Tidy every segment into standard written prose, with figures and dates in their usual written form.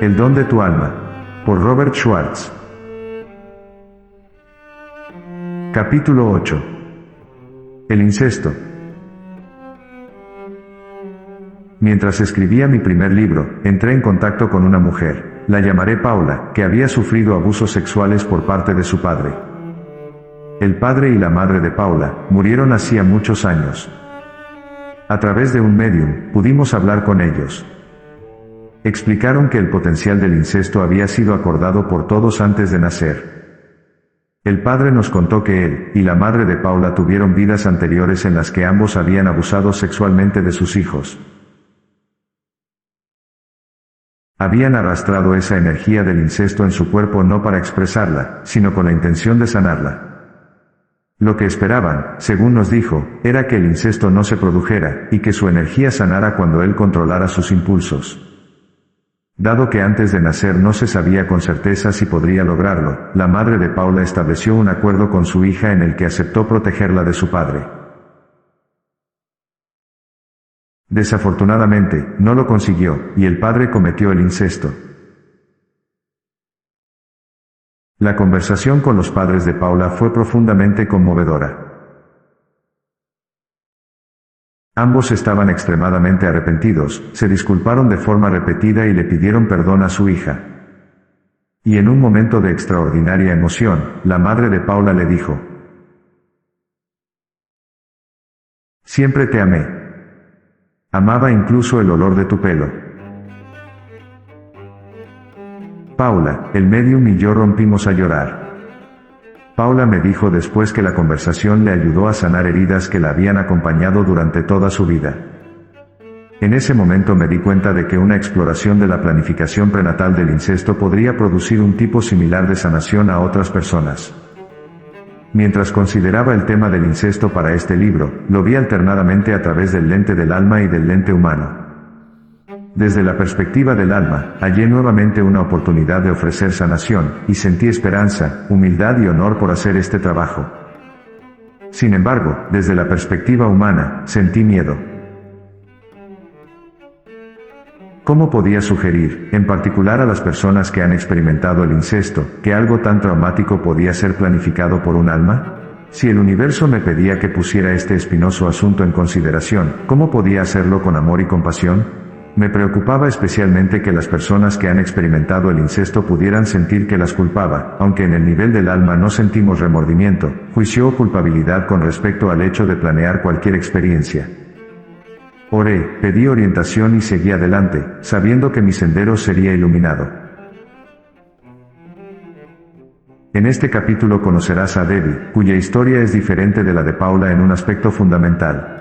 El don de tu alma. Por Robert Schwartz. Capítulo 8. El incesto. Mientras escribía mi primer libro, entré en contacto con una mujer, la llamaré Paula, que había sufrido abusos sexuales por parte de su padre. El padre y la madre de Paula murieron hacía muchos años. A través de un medium, pudimos hablar con ellos. Explicaron que el potencial del incesto había sido acordado por todos antes de nacer. El padre nos contó que él y la madre de Paula tuvieron vidas anteriores en las que ambos habían abusado sexualmente de sus hijos. Habían arrastrado esa energía del incesto en su cuerpo no para expresarla, sino con la intención de sanarla. Lo que esperaban, según nos dijo, era que el incesto no se produjera, y que su energía sanara cuando él controlara sus impulsos. Dado que antes de nacer no se sabía con certeza si podría lograrlo, la madre de Paula estableció un acuerdo con su hija en el que aceptó protegerla de su padre. Desafortunadamente, no lo consiguió, y el padre cometió el incesto. La conversación con los padres de Paula fue profundamente conmovedora. Ambos estaban extremadamente arrepentidos, se disculparon de forma repetida y le pidieron perdón a su hija. Y en un momento de extraordinaria emoción, la madre de Paula le dijo: "Siempre te amé. Amaba incluso el olor de tu pelo". Paula, el medium y yo rompimos a llorar. Paula me dijo después que la conversación le ayudó a sanar heridas que la habían acompañado durante toda su vida. En ese momento me di cuenta de que una exploración de la planificación prenatal del incesto podría producir un tipo similar de sanación a otras personas. Mientras consideraba el tema del incesto para este libro, lo vi alternadamente a través del lente del alma y del lente humano. Desde la perspectiva del alma, hallé nuevamente una oportunidad de ofrecer sanación, y sentí esperanza, humildad y honor por hacer este trabajo. Sin embargo, desde la perspectiva humana, sentí miedo. ¿Cómo podía sugerir, en particular a las personas que han experimentado el incesto, que algo tan traumático podía ser planificado por un alma? Si el universo me pedía que pusiera este espinoso asunto en consideración, ¿cómo podía hacerlo con amor y compasión? Me preocupaba especialmente que las personas que han experimentado el incesto pudieran sentir que las culpaba, aunque en el nivel del alma no sentimos remordimiento, juicio o culpabilidad con respecto al hecho de planear cualquier experiencia. Oré, pedí orientación y seguí adelante, sabiendo que mi sendero sería iluminado. En este capítulo conocerás a Debbie, cuya historia es diferente de la de Paula en un aspecto fundamental.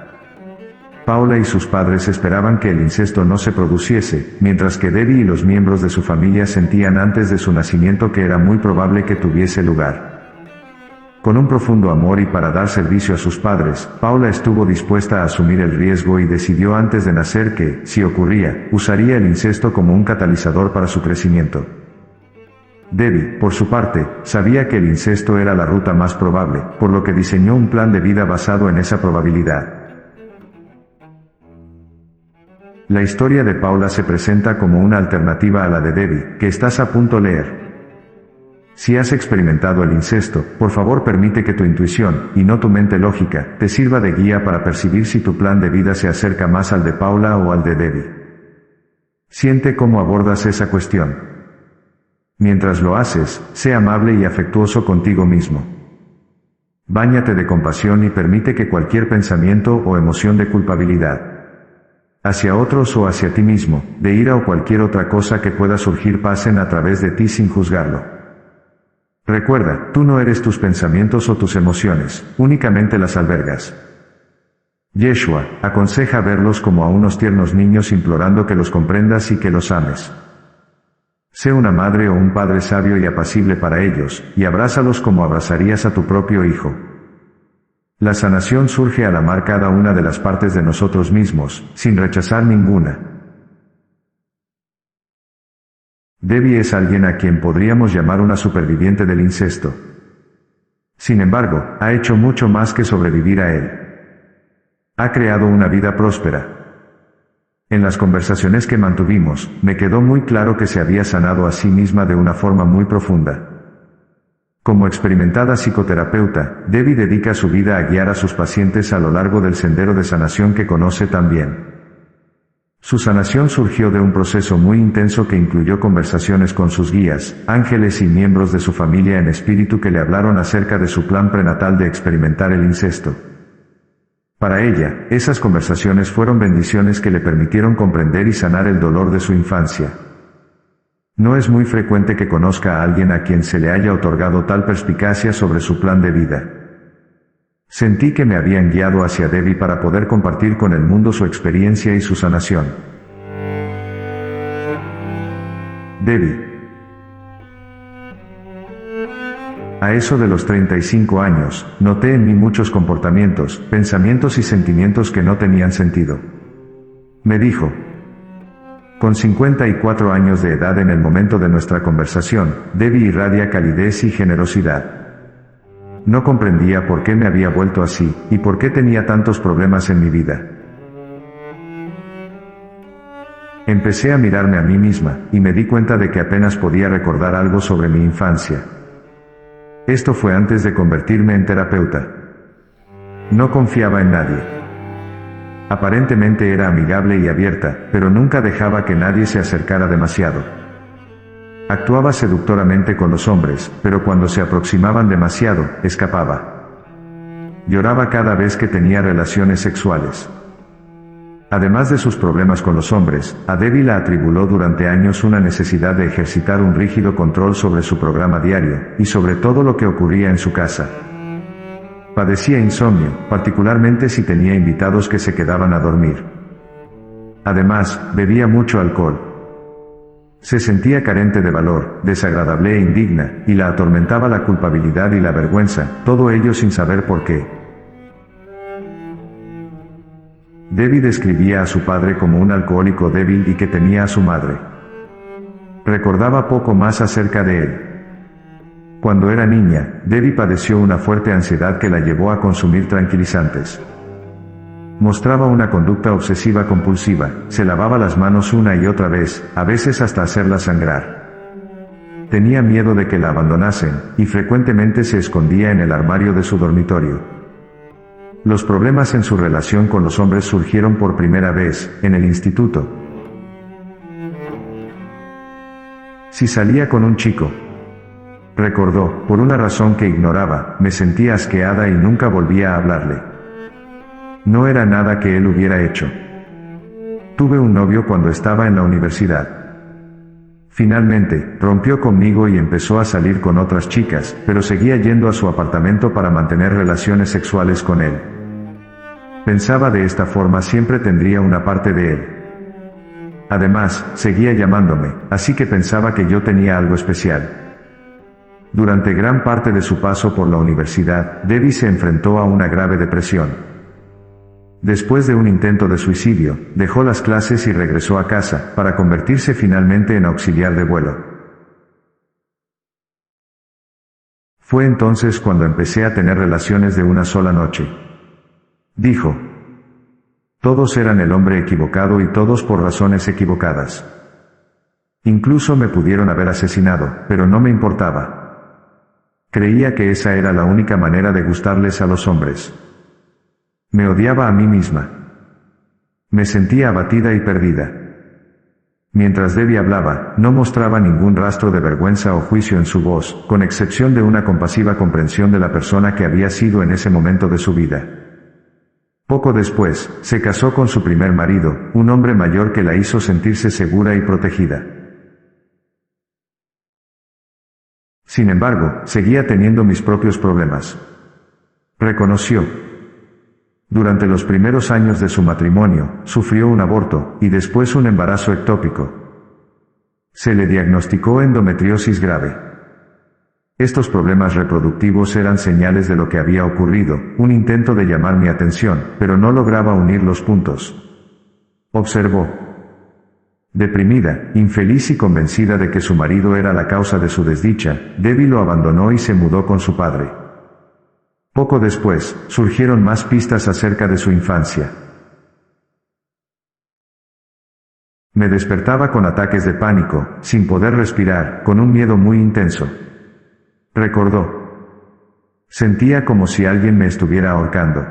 Paula y sus padres esperaban que el incesto no se produciese, mientras que Debbie y los miembros de su familia sentían antes de su nacimiento que era muy probable que tuviese lugar. Con un profundo amor y para dar servicio a sus padres, Paula estuvo dispuesta a asumir el riesgo y decidió antes de nacer que, si ocurría, usaría el incesto como un catalizador para su crecimiento. Debbie, por su parte, sabía que el incesto era la ruta más probable, por lo que diseñó un plan de vida basado en esa probabilidad. La historia de Paula se presenta como una alternativa a la de Debbie, que estás a punto de leer. Si has experimentado el incesto, por favor permite que tu intuición, y no tu mente lógica, te sirva de guía para percibir si tu plan de vida se acerca más al de Paula o al de Debbie. Siente cómo abordas esa cuestión. Mientras lo haces, sé amable y afectuoso contigo mismo. Báñate de compasión y permite que cualquier pensamiento o emoción de culpabilidad hacia otros o hacia ti mismo, de ira o cualquier otra cosa que pueda surgir pasen a través de ti sin juzgarlo. Recuerda, tú no eres tus pensamientos o tus emociones, únicamente las albergas. Yeshua aconseja verlos como a unos tiernos niños implorando que los comprendas y que los ames. Sé una madre o un padre sabio y apacible para ellos, y abrázalos como abrazarías a tu propio hijo. La sanación surge al amar cada una de las partes de nosotros mismos, sin rechazar ninguna. Debbie es alguien a quien podríamos llamar una superviviente del incesto. Sin embargo, ha hecho mucho más que sobrevivir a él. Ha creado una vida próspera. En las conversaciones que mantuvimos, me quedó muy claro que se había sanado a sí misma de una forma muy profunda. Como experimentada psicoterapeuta, Debbie dedica su vida a guiar a sus pacientes a lo largo del sendero de sanación que conoce tan bien. Su sanación surgió de un proceso muy intenso que incluyó conversaciones con sus guías, ángeles y miembros de su familia en espíritu que le hablaron acerca de su plan prenatal de experimentar el incesto. Para ella, esas conversaciones fueron bendiciones que le permitieron comprender y sanar el dolor de su infancia. No es muy frecuente que conozca a alguien a quien se le haya otorgado tal perspicacia sobre su plan de vida. Sentí que me habían guiado hacia Debbie para poder compartir con el mundo su experiencia y su sanación. Debbie. A eso de los 35 años, noté en mí muchos comportamientos, pensamientos y sentimientos que no tenían sentido. Me dijo. Con 54 años de edad en el momento de nuestra conversación, Debbie irradia calidez y generosidad. No comprendía por qué me había vuelto así, y por qué tenía tantos problemas en mi vida. Empecé a mirarme a mí misma, y me di cuenta de que apenas podía recordar algo sobre mi infancia. Esto fue antes de convertirme en terapeuta. No confiaba en nadie. Aparentemente era amigable y abierta, pero nunca dejaba que nadie se acercara demasiado. Actuaba seductoramente con los hombres, pero cuando se aproximaban demasiado, escapaba. Lloraba cada vez que tenía relaciones sexuales. Además de sus problemas con los hombres, a Debbie la atribuló durante años una necesidad de ejercitar un rígido control sobre su programa diario, y sobre todo lo que ocurría en su casa. Padecía insomnio, particularmente si tenía invitados que se quedaban a dormir. Además, bebía mucho alcohol. Se sentía carente de valor, desagradable e indigna, y la atormentaba la culpabilidad y la vergüenza, todo ello sin saber por qué. Debbie describía a su padre como un alcohólico débil y que temía a su madre. Recordaba poco más acerca de él. Cuando era niña, Debbie padeció una fuerte ansiedad que la llevó a consumir tranquilizantes. Mostraba una conducta obsesiva compulsiva, se lavaba las manos una y otra vez, a veces hasta hacerla sangrar. Tenía miedo de que la abandonasen, y frecuentemente se escondía en el armario de su dormitorio. Los problemas en su relación con los hombres surgieron por primera vez, en el instituto. Si salía con un chico, recordó, por una razón que ignoraba, me sentía asqueada y nunca volvía a hablarle. No era nada que él hubiera hecho. Tuve un novio cuando estaba en la universidad. Finalmente, rompió conmigo y empezó a salir con otras chicas, pero seguía yendo a su apartamento para mantener relaciones sexuales con él. Pensaba de esta forma siempre tendría una parte de él. Además, seguía llamándome, así que pensaba que yo tenía algo especial. Durante gran parte de su paso por la universidad, Debbie se enfrentó a una grave depresión. Después de un intento de suicidio, dejó las clases y regresó a casa, para convertirse finalmente en auxiliar de vuelo. Fue entonces cuando empecé a tener relaciones de una sola noche. Dijo. Todos eran el hombre equivocado y todos por razones equivocadas. Incluso me pudieron haber asesinado, pero no me importaba. Creía que esa era la única manera de gustarles a los hombres. Me odiaba a mí misma. Me sentía abatida y perdida. Mientras Debbie hablaba, no mostraba ningún rastro de vergüenza o juicio en su voz, con excepción de una compasiva comprensión de la persona que había sido en ese momento de su vida. Poco después, se casó con su primer marido, un hombre mayor que la hizo sentirse segura y protegida. Sin embargo, seguía teniendo mis propios problemas. Reconoció. Durante los primeros años de su matrimonio, sufrió un aborto, y después un embarazo ectópico. Se le diagnosticó endometriosis grave. Estos problemas reproductivos eran señales de lo que había ocurrido, un intento de llamar mi atención, pero no lograba unir los puntos. Observó. Deprimida, infeliz y convencida de que su marido era la causa de su desdicha, Debbie lo abandonó y se mudó con su padre. Poco después, surgieron más pistas acerca de su infancia. Me despertaba con ataques de pánico, sin poder respirar, con un miedo muy intenso. Recordó. Sentía como si alguien me estuviera ahorcando.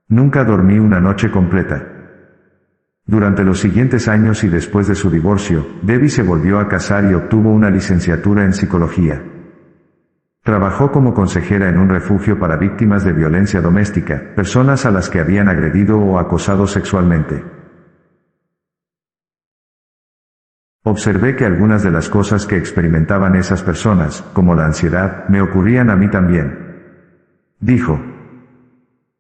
Nunca dormí una noche completa. Durante los siguientes años y después de su divorcio, Debbie se volvió a casar y obtuvo una licenciatura en psicología. Trabajó como consejera en un refugio para víctimas de violencia doméstica, personas a las que habían agredido o acosado sexualmente. Observé que algunas de las cosas que experimentaban esas personas, como la ansiedad, me ocurrían a mí también. Dijo.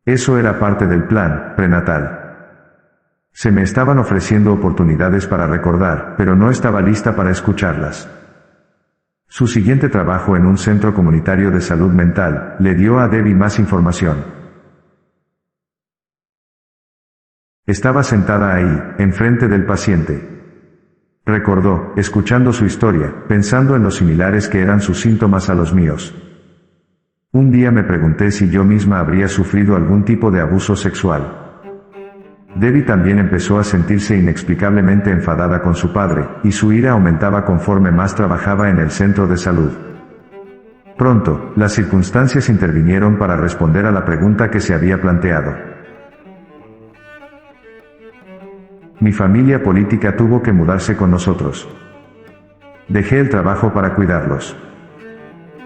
Eso era parte del plan prenatal. Se me estaban ofreciendo oportunidades para recordar, pero no estaba lista para escucharlas. Su siguiente trabajo en un centro comunitario de salud mental le dio a Debbie más información. Estaba sentada ahí, enfrente del paciente. Recordó, escuchando su historia, pensando en lo similares que eran sus síntomas a los míos. Un día me pregunté si yo misma habría sufrido algún tipo de abuso sexual. Debbie también empezó a sentirse inexplicablemente enfadada con su padre, y su ira aumentaba conforme más trabajaba en el centro de salud. Pronto, las circunstancias intervinieron para responder a la pregunta que se había planteado. Mi familia política tuvo que mudarse con nosotros. Dejé el trabajo para cuidarlos.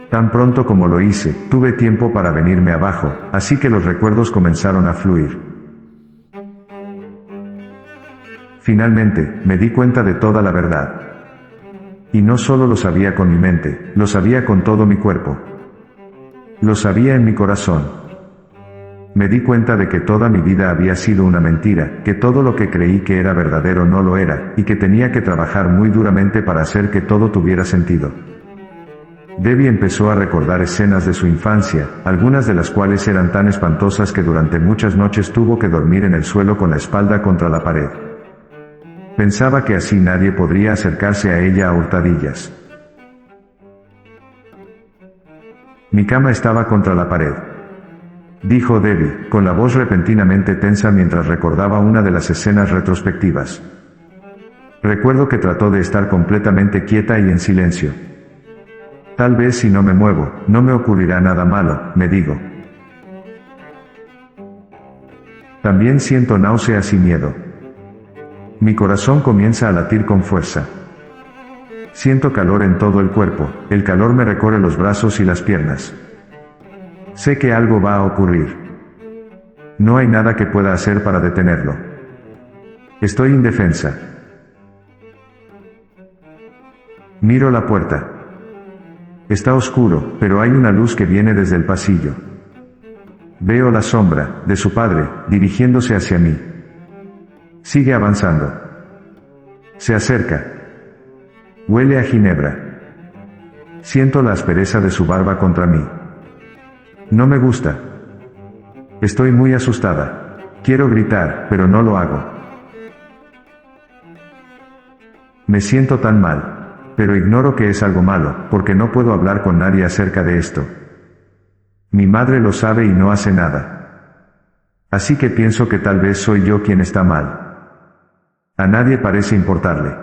Tan pronto como lo hice, tuve tiempo para venirme abajo, así que los recuerdos comenzaron a fluir. Finalmente, me di cuenta de toda la verdad. Y no solo lo sabía con mi mente, lo sabía con todo mi cuerpo. Lo sabía en mi corazón. Me di cuenta de que toda mi vida había sido una mentira, que todo lo que creí que era verdadero no lo era, y que tenía que trabajar muy duramente para hacer que todo tuviera sentido. Debbie empezó a recordar escenas de su infancia, algunas de las cuales eran tan espantosas que durante muchas noches tuvo que dormir en el suelo con la espalda contra la pared. Pensaba que así nadie podría acercarse a ella a hurtadillas. Mi cama estaba contra la pared. Dijo Debbie, con la voz repentinamente tensa mientras recordaba una de las escenas retrospectivas. Recuerdo que trató de estar completamente quieta y en silencio. Tal vez si no me muevo, no me ocurrirá nada malo, me digo. También siento náuseas y miedo. Mi corazón comienza a latir con fuerza. Siento calor en todo el cuerpo, el calor me recorre los brazos y las piernas. Sé que algo va a ocurrir. No hay nada que pueda hacer para detenerlo. Estoy indefensa. Miro la puerta. Está oscuro, pero hay una luz que viene desde el pasillo. Veo la sombra de su padre, dirigiéndose hacia mí. Sigue avanzando. Se acerca. Huele a ginebra. Siento la aspereza de su barba contra mí. No me gusta. Estoy muy asustada. Quiero gritar, pero no lo hago. Me siento tan mal. Pero ignoro que es algo malo, porque no puedo hablar con nadie acerca de esto. Mi madre lo sabe y no hace nada. Así que pienso que tal vez soy yo quien está mal. A nadie parece importarle.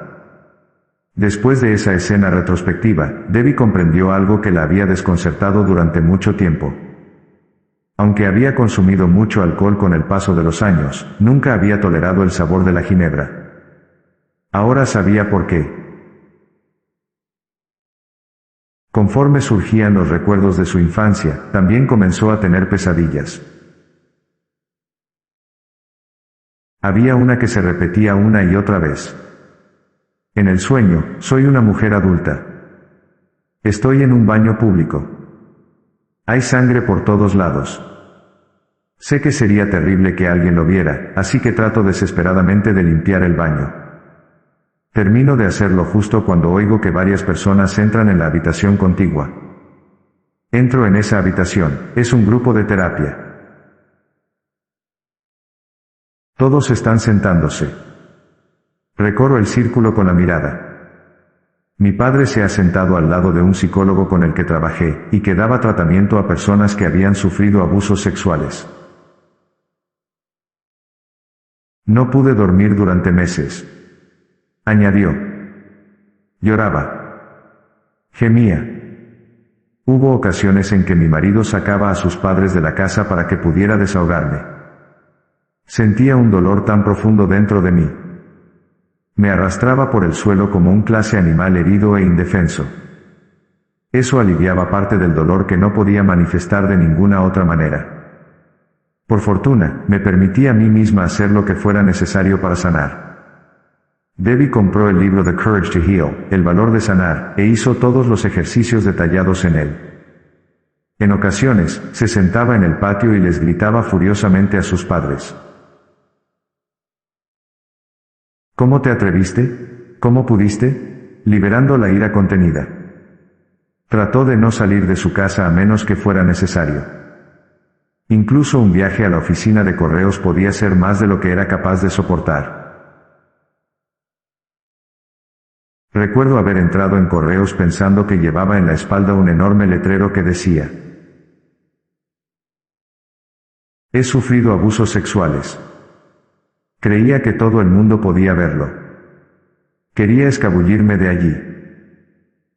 Después de esa escena retrospectiva, Debbie comprendió algo que la había desconcertado durante mucho tiempo. Aunque había consumido mucho alcohol con el paso de los años, nunca había tolerado el sabor de la ginebra. Ahora sabía por qué. Conforme surgían los recuerdos de su infancia, también comenzó a tener pesadillas. Había una que se repetía una y otra vez. En el sueño, soy una mujer adulta. Estoy en un baño público. Hay sangre por todos lados. Sé que sería terrible que alguien lo viera, así que trato desesperadamente de limpiar el baño. Termino de hacerlo justo cuando oigo que varias personas entran en la habitación contigua. Entro en esa habitación, es un grupo de terapia. Todos están sentándose. Recorro el círculo con la mirada. Mi padre se ha sentado al lado de un psicólogo con el que trabajé, y que daba tratamiento a personas que habían sufrido abusos sexuales. No pude dormir durante meses. añadió. Lloraba. Gemía. Hubo ocasiones en que mi marido sacaba a sus padres de la casa para que pudiera desahogarme. Sentía un dolor tan profundo dentro de mí. Me arrastraba por el suelo como un clase animal herido e indefenso. Eso aliviaba parte del dolor que no podía manifestar de ninguna otra manera. Por fortuna, me permití a mí misma hacer lo que fuera necesario para sanar. Debbie compró el libro The Courage to Heal, El valor de sanar, e hizo todos los ejercicios detallados en él. En ocasiones, se sentaba en el patio y les gritaba furiosamente a sus padres. ¿Cómo te atreviste? ¿Cómo pudiste? Liberando la ira contenida. Trató de no salir de su casa a menos que fuera necesario. Incluso un viaje a la oficina de correos podía ser más de lo que era capaz de soportar. Recuerdo haber entrado en correos pensando que llevaba en la espalda un enorme letrero que decía: he sufrido abusos sexuales. Creía que todo el mundo podía verlo. Quería escabullirme de allí.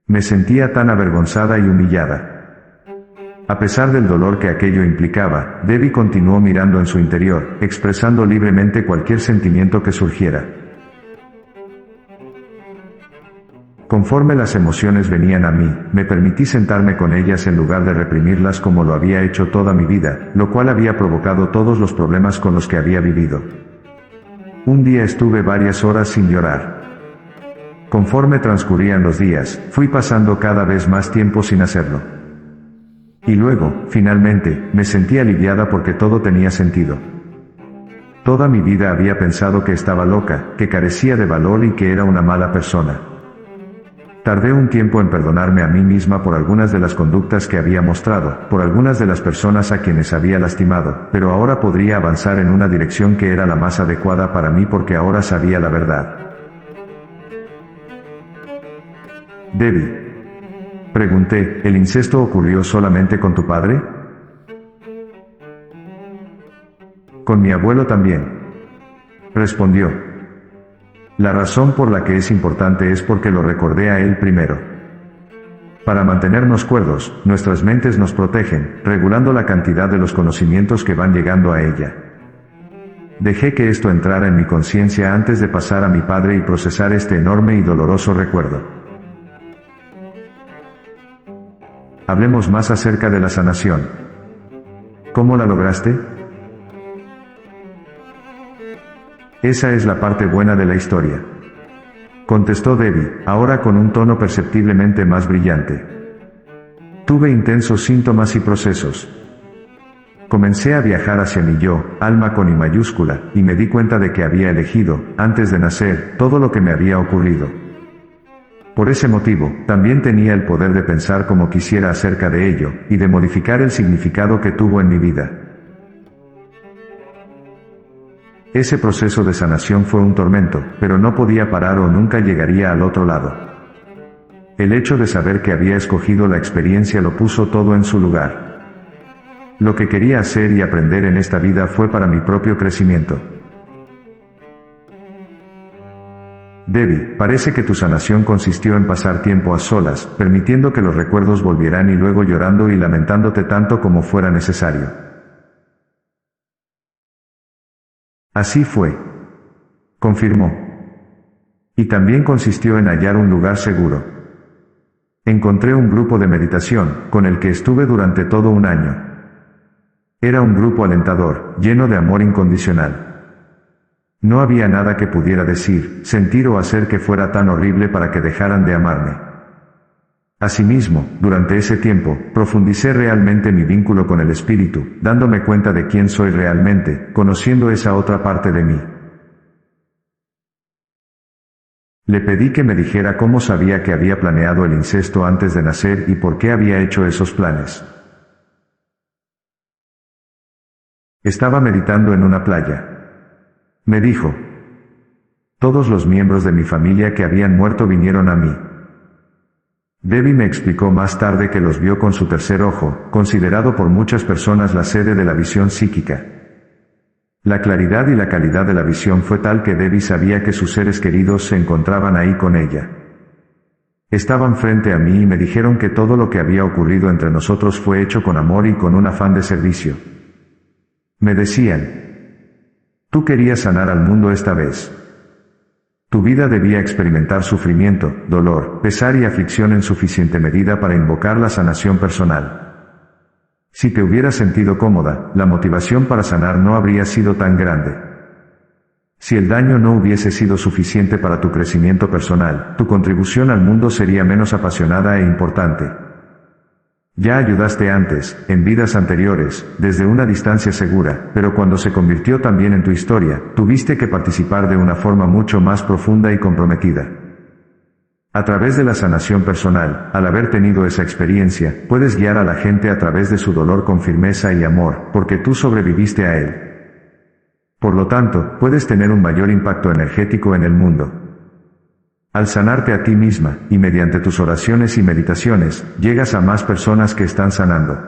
Me sentía tan avergonzada y humillada. A pesar del dolor que aquello implicaba, Debbie continuó mirando en su interior, expresando libremente cualquier sentimiento que surgiera. Conforme las emociones venían a mí, me permití sentarme con ellas en lugar de reprimirlas como lo había hecho toda mi vida, lo cual había provocado todos los problemas con los que había vivido. Un día estuve varias horas sin llorar. Conforme transcurrían los días, fui pasando cada vez más tiempo sin hacerlo. Y luego, finalmente, me sentí aliviada porque todo tenía sentido. Toda mi vida había pensado que estaba loca, que carecía de valor y que era una mala persona. Tardé un tiempo en perdonarme a mí misma por algunas de las conductas que había mostrado, por algunas de las personas a quienes había lastimado, pero ahora podría avanzar en una dirección que era la más adecuada para mí porque ahora sabía la verdad. Debbie. Pregunté, ¿el incesto ocurrió solamente con tu padre? Con mi abuelo también. Respondió. La razón por la que es importante es porque lo recordé a él primero. Para mantenernos cuerdos, nuestras mentes nos protegen, regulando la cantidad de los conocimientos que van llegando a ella. Dejé que esto entrara en mi conciencia antes de pasar a mi padre y procesar este enorme y doloroso recuerdo. Hablemos más acerca de la sanación. ¿Cómo la lograste? Esa es la parte buena de la historia. Contestó Debbie, ahora con un tono perceptiblemente más brillante. Tuve intensos síntomas y procesos. Comencé a viajar hacia mi yo, alma con I mayúscula, y me di cuenta de que había elegido, antes de nacer, todo lo que me había ocurrido. Por ese motivo, también tenía el poder de pensar como quisiera acerca de ello, y de modificar el significado que tuvo en mi vida. Ese proceso de sanación fue un tormento, pero no podía parar o nunca llegaría al otro lado. El hecho de saber que había escogido la experiencia lo puso todo en su lugar. Lo que quería hacer y aprender en esta vida fue para mi propio crecimiento. Debbie, parece que tu sanación consistió en pasar tiempo a solas, permitiendo que los recuerdos volvieran y luego llorando y lamentándote tanto como fuera necesario. Así fue. Confirmó. Y también consistió en hallar un lugar seguro. Encontré un grupo de meditación, con el que estuve durante todo un año. Era un grupo alentador, lleno de amor incondicional. No había nada que pudiera decir, sentir o hacer que fuera tan horrible para que dejaran de amarme. Asimismo, durante ese tiempo, profundicé realmente mi vínculo con el espíritu, dándome cuenta de quién soy realmente, conociendo esa otra parte de mí. Le pedí que me dijera cómo sabía que había planeado el incesto antes de nacer y por qué había hecho esos planes. Estaba meditando en una playa. Me dijo. Todos los miembros de mi familia que habían muerto vinieron a mí. Debbie me explicó más tarde que los vio con su tercer ojo, considerado por muchas personas la sede de la visión psíquica. La claridad y la calidad de la visión fue tal que Debbie sabía que sus seres queridos se encontraban ahí con ella. Estaban frente a mí y me dijeron que todo lo que había ocurrido entre nosotros fue hecho con amor y con un afán de servicio. Me decían: tú querías sanar al mundo esta vez. Tu vida debía experimentar sufrimiento, dolor, pesar y aflicción en suficiente medida para invocar la sanación personal. Si te hubieras sentido cómoda, la motivación para sanar no habría sido tan grande. Si el daño no hubiese sido suficiente para tu crecimiento personal, tu contribución al mundo sería menos apasionada e importante. Ya ayudaste antes, en vidas anteriores, desde una distancia segura, pero cuando se convirtió también en tu historia, tuviste que participar de una forma mucho más profunda y comprometida. A través de la sanación personal, al haber tenido esa experiencia, puedes guiar a la gente a través de su dolor con firmeza y amor, porque tú sobreviviste a él. Por lo tanto, puedes tener un mayor impacto energético en el mundo. Al sanarte a ti misma, y mediante tus oraciones y meditaciones, llegas a más personas que están sanando.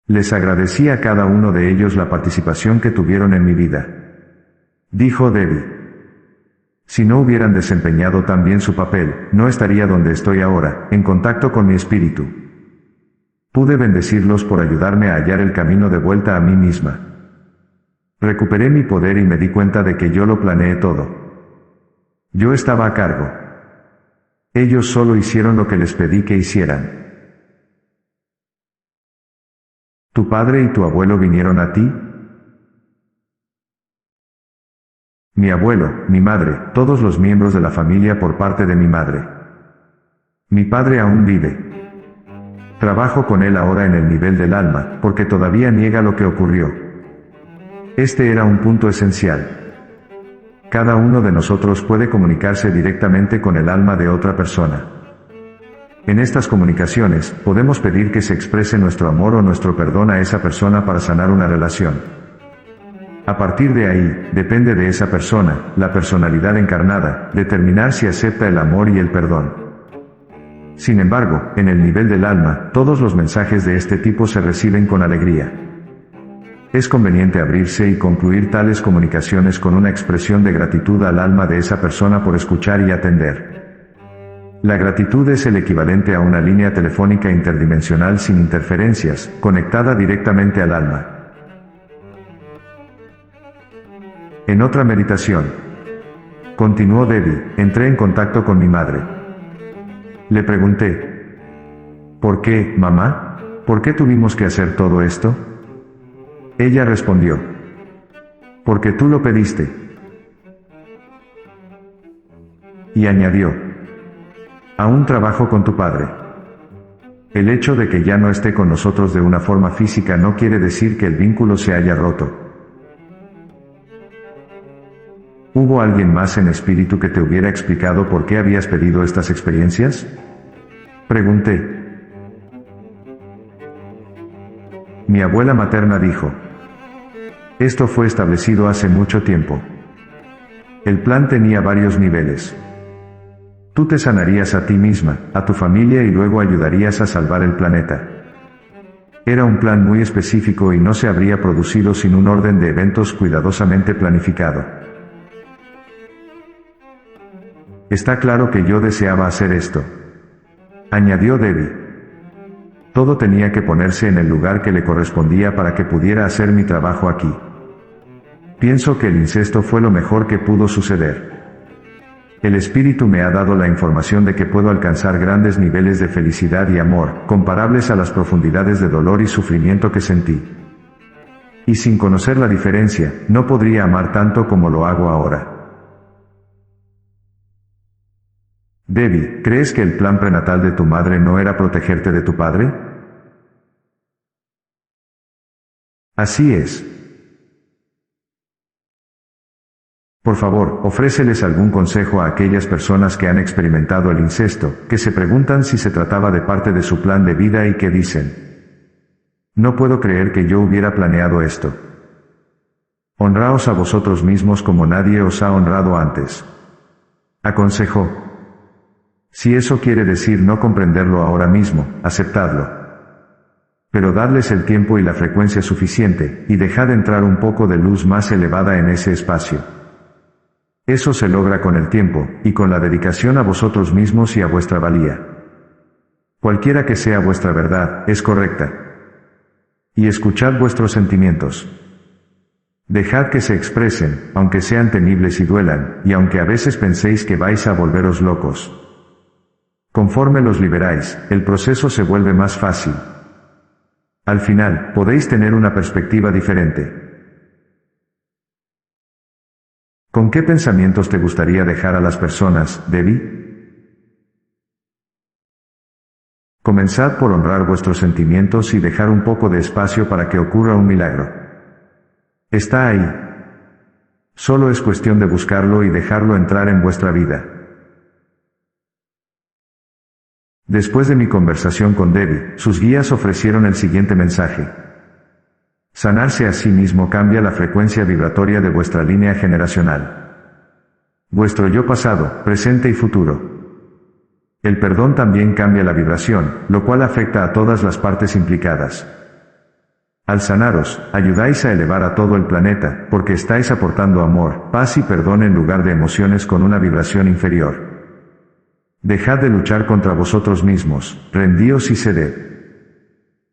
Les agradecí a cada uno de ellos la participación que tuvieron en mi vida. Dijo Debbie. Si no hubieran desempeñado tan bien su papel, no estaría donde estoy ahora, en contacto con mi espíritu. Pude bendecirlos por ayudarme a hallar el camino de vuelta a mí misma. Recuperé mi poder y me di cuenta de que yo lo planeé todo. Yo estaba a cargo. Ellos solo hicieron lo que les pedí que hicieran. ¿Tu padre y tu abuelo vinieron a ti? Mi abuelo, mi madre, todos los miembros de la familia por parte de mi madre. Mi padre aún vive. Trabajo con él ahora en el nivel del alma, porque todavía niega lo que ocurrió. Este era un punto esencial. Cada uno de nosotros puede comunicarse directamente con el alma de otra persona. En estas comunicaciones, podemos pedir que se exprese nuestro amor o nuestro perdón a esa persona para sanar una relación. A partir de ahí, depende de esa persona, la personalidad encarnada, determinar si acepta el amor y el perdón. Sin embargo, en el nivel del alma, todos los mensajes de este tipo se reciben con alegría. Es conveniente abrirse y concluir tales comunicaciones con una expresión de gratitud al alma de esa persona por escuchar y atender. La gratitud es el equivalente a una línea telefónica interdimensional sin interferencias, conectada directamente al alma. En otra meditación, continuó Debbie, entré en contacto con mi madre. Le pregunté: ¿por qué, mamá? ¿Por qué tuvimos que hacer todo esto? Ella respondió: porque tú lo pediste. Y añadió: aún trabajo con tu padre. El hecho de que ya no esté con nosotros de una forma física no quiere decir que el vínculo se haya roto. ¿Hubo alguien más en espíritu que te hubiera explicado por qué habías pedido estas experiencias? Pregunté. Mi abuela materna dijo: esto fue establecido hace mucho tiempo. El plan tenía varios niveles. Tú te sanarías a ti misma, a tu familia y luego ayudarías a salvar el planeta. Era un plan muy específico y no se habría producido sin un orden de eventos cuidadosamente planificado. Está claro que yo deseaba hacer esto, añadió Debbie. Todo tenía que ponerse en el lugar que le correspondía para que pudiera hacer mi trabajo aquí. Pienso que el incesto fue lo mejor que pudo suceder. El espíritu me ha dado la información de que puedo alcanzar grandes niveles de felicidad y amor, comparables a las profundidades de dolor y sufrimiento que sentí. Y sin conocer la diferencia, no podría amar tanto como lo hago ahora. Debbie, ¿crees que el plan prenatal de tu madre no era protegerte de tu padre? Así es. Por favor, ofréceles algún consejo a aquellas personas que han experimentado el incesto, que se preguntan si se trataba de parte de su plan de vida y que dicen: no puedo creer que yo hubiera planeado esto. Honraos a vosotros mismos como nadie os ha honrado antes. Aconsejó. Si eso quiere decir no comprenderlo ahora mismo, aceptadlo. Pero dadles el tiempo y la frecuencia suficiente, y dejad entrar un poco de luz más elevada en ese espacio. Eso se logra con el tiempo, y con la dedicación a vosotros mismos y a vuestra valía. Cualquiera que sea vuestra verdad, es correcta. Y escuchad vuestros sentimientos. Dejad que se expresen, aunque sean temibles y duelan, y aunque a veces penséis que vais a volveros locos. Conforme los liberáis, el proceso se vuelve más fácil. Al final, podéis tener una perspectiva diferente. ¿Con qué pensamientos te gustaría dejar a las personas, Debbie? Comenzad por honrar vuestros sentimientos y dejar un poco de espacio para que ocurra un milagro. Está ahí. Solo es cuestión de buscarlo y dejarlo entrar en vuestra vida. Después de mi conversación con Debbie, sus guías ofrecieron el siguiente mensaje. Sanarse a sí mismo cambia la frecuencia vibratoria de vuestra línea generacional. Vuestro yo pasado, presente y futuro. El perdón también cambia la vibración, lo cual afecta a todas las partes implicadas. Al sanaros, ayudáis a elevar a todo el planeta, porque estáis aportando amor, paz y perdón en lugar de emociones con una vibración inferior. Dejad de luchar contra vosotros mismos, rendíos y ceded.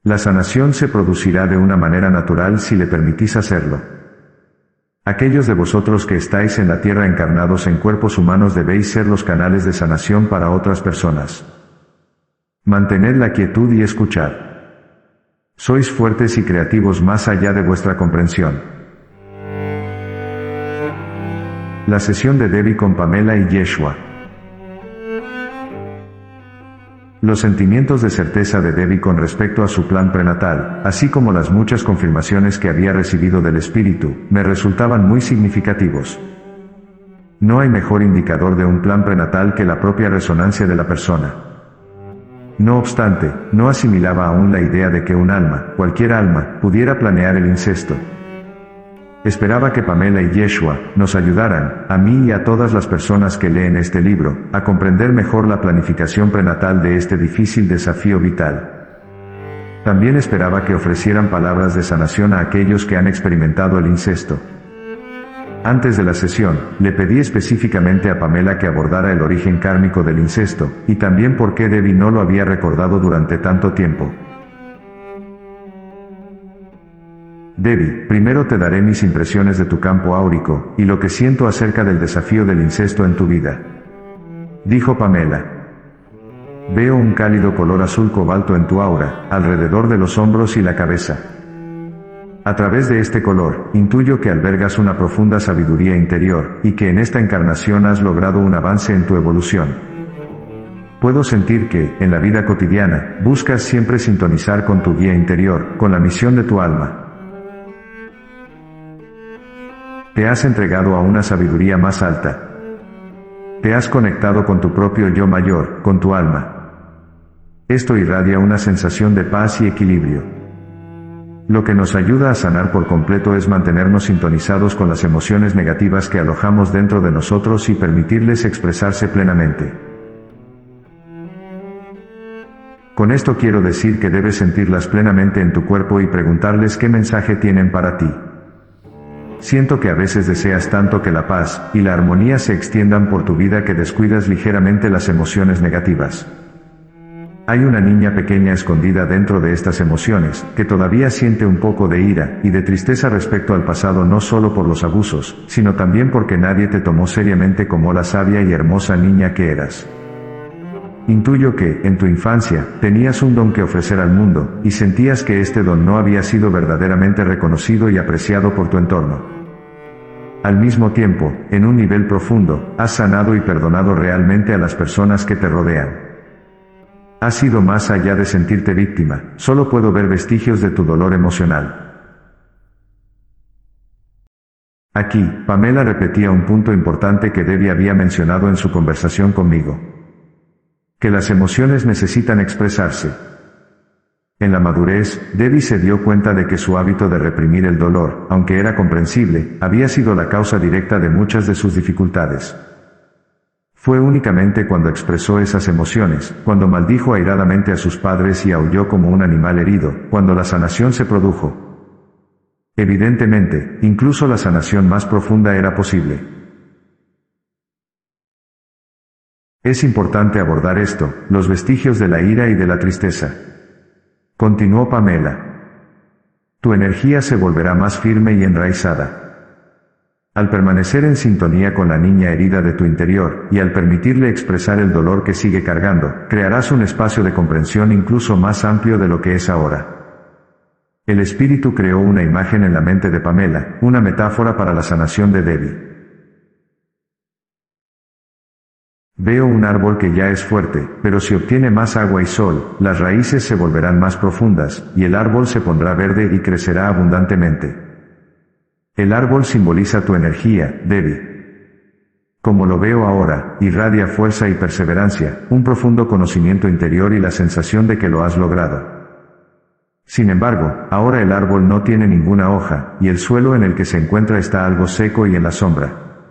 La sanación se producirá de una manera natural si le permitís hacerlo. Aquellos de vosotros que estáis en la tierra encarnados en cuerpos humanos debéis ser los canales de sanación para otras personas. Mantened la quietud y escuchad. Sois fuertes y creativos más allá de vuestra comprensión. La sesión de Debbie con Pamela y Yeshua. Los sentimientos de certeza de Debbie con respecto a su plan prenatal, así como las muchas confirmaciones que había recibido del espíritu, me resultaban muy significativos. No hay mejor indicador de un plan prenatal que la propia resonancia de la persona. No obstante, no asimilaba aún la idea de que un alma, cualquier alma, pudiera planear el incesto. Esperaba que Pamela y Yeshua nos ayudaran, a mí y a todas las personas que leen este libro, a comprender mejor la planificación prenatal de este difícil desafío vital. También esperaba que ofrecieran palabras de sanación a aquellos que han experimentado el incesto. Antes de la sesión, le pedí específicamente a Pamela que abordara el origen kármico del incesto, y también por qué Debbie no lo había recordado durante tanto tiempo. Debbie, primero te daré mis impresiones de tu campo áurico, y lo que siento acerca del desafío del incesto en tu vida. Dijo Pamela. Veo un cálido color azul cobalto en tu aura, alrededor de los hombros y la cabeza. A través de este color, intuyo que albergas una profunda sabiduría interior, y que en esta encarnación has logrado un avance en tu evolución. Puedo sentir que, en la vida cotidiana, buscas siempre sintonizar con tu guía interior, con la misión de tu alma. Te has entregado a una sabiduría más alta. Te has conectado con tu propio yo mayor, con tu alma. Esto irradia una sensación de paz y equilibrio. Lo que nos ayuda a sanar por completo es mantenernos sintonizados con las emociones negativas que alojamos dentro de nosotros y permitirles expresarse plenamente. Con esto quiero decir que debes sentirlas plenamente en tu cuerpo y preguntarles qué mensaje tienen para ti. Siento que a veces deseas tanto que la paz y la armonía se extiendan por tu vida que descuidas ligeramente las emociones negativas. Hay una niña pequeña escondida dentro de estas emociones, que todavía siente un poco de ira y de tristeza respecto al pasado, no solo por los abusos, sino también porque nadie te tomó seriamente como la sabia y hermosa niña que eras. Intuyo que, en tu infancia, tenías un don que ofrecer al mundo, y sentías que este don no había sido verdaderamente reconocido y apreciado por tu entorno. Al mismo tiempo, en un nivel profundo, has sanado y perdonado realmente a las personas que te rodean. Has ido más allá de sentirte víctima, solo puedo ver vestigios de tu dolor emocional. Aquí, Pamela repetía un punto importante que Debbie había mencionado en su conversación conmigo. Que las emociones necesitan expresarse. En la madurez, Debbie se dio cuenta de que su hábito de reprimir el dolor, aunque era comprensible, había sido la causa directa de muchas de sus dificultades. Fue únicamente cuando expresó esas emociones, cuando maldijo airadamente a sus padres y aulló como un animal herido, cuando la sanación se produjo. Evidentemente, incluso la sanación más profunda era posible. Es importante abordar esto, los vestigios de la ira y de la tristeza. Continuó Pamela. Tu energía se volverá más firme y enraizada. Al permanecer en sintonía con la niña herida de tu interior, y al permitirle expresar el dolor que sigue cargando, crearás un espacio de comprensión incluso más amplio de lo que es ahora. El espíritu creó una imagen en la mente de Pamela, una metáfora para la sanación de Debbie. Veo un árbol que ya es fuerte, pero si obtiene más agua y sol, las raíces se volverán más profundas, y el árbol se pondrá verde y crecerá abundantemente. El árbol simboliza tu energía, Debbie. Como lo veo ahora, irradia fuerza y perseverancia, un profundo conocimiento interior y la sensación de que lo has logrado. Sin embargo, ahora el árbol no tiene ninguna hoja, y el suelo en el que se encuentra está algo seco y en la sombra.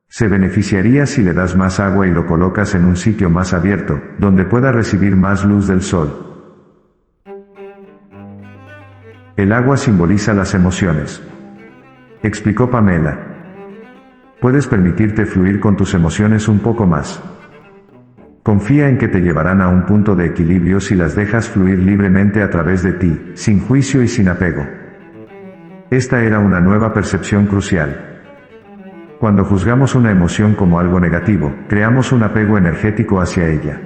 Se beneficiaría si le das más agua y lo colocas en un sitio más abierto, donde pueda recibir más luz del sol. El agua simboliza las emociones. Explicó Pamela. Puedes permitirte fluir con tus emociones un poco más. Confía en que te llevarán a un punto de equilibrio si las dejas fluir libremente a través de ti, sin juicio y sin apego. Esta era una nueva percepción crucial. Cuando juzgamos una emoción como algo negativo, creamos un apego energético hacia ella.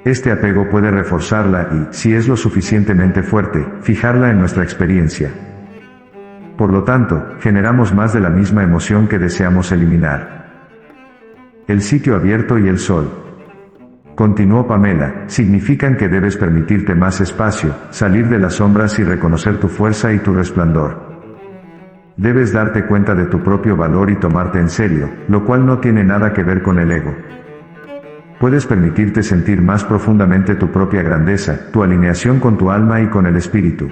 Este apego puede reforzarla y, si es lo suficientemente fuerte, fijarla en nuestra experiencia. Por lo tanto, generamos más de la misma emoción que deseamos eliminar. El sitio abierto y el sol. Continuó Pamela, significan que debes permitirte más espacio, salir de las sombras y reconocer tu fuerza y tu resplandor. Debes darte cuenta de tu propio valor y tomarte en serio, lo cual no tiene nada que ver con el ego. Puedes permitirte sentir más profundamente tu propia grandeza, tu alineación con tu alma y con el espíritu.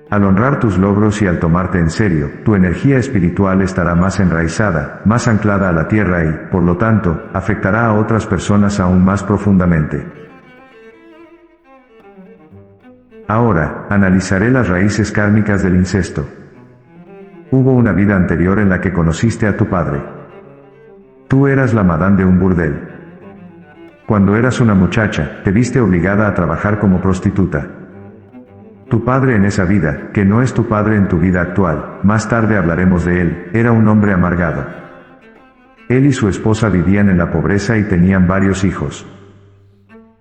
Al honrar tus logros y al tomarte en serio, tu energía espiritual estará más enraizada, más anclada a la tierra y, por lo tanto, afectará a otras personas aún más profundamente. Ahora, analizaré las raíces kármicas del incesto. Hubo una vida anterior en la que conociste a tu padre. Tú eras la madame de un burdel. Cuando eras una muchacha, te viste obligada a trabajar como prostituta. Tu padre en esa vida, que no es tu padre en tu vida actual, más tarde hablaremos de él, era un hombre amargado. Él y su esposa vivían en la pobreza y tenían varios hijos.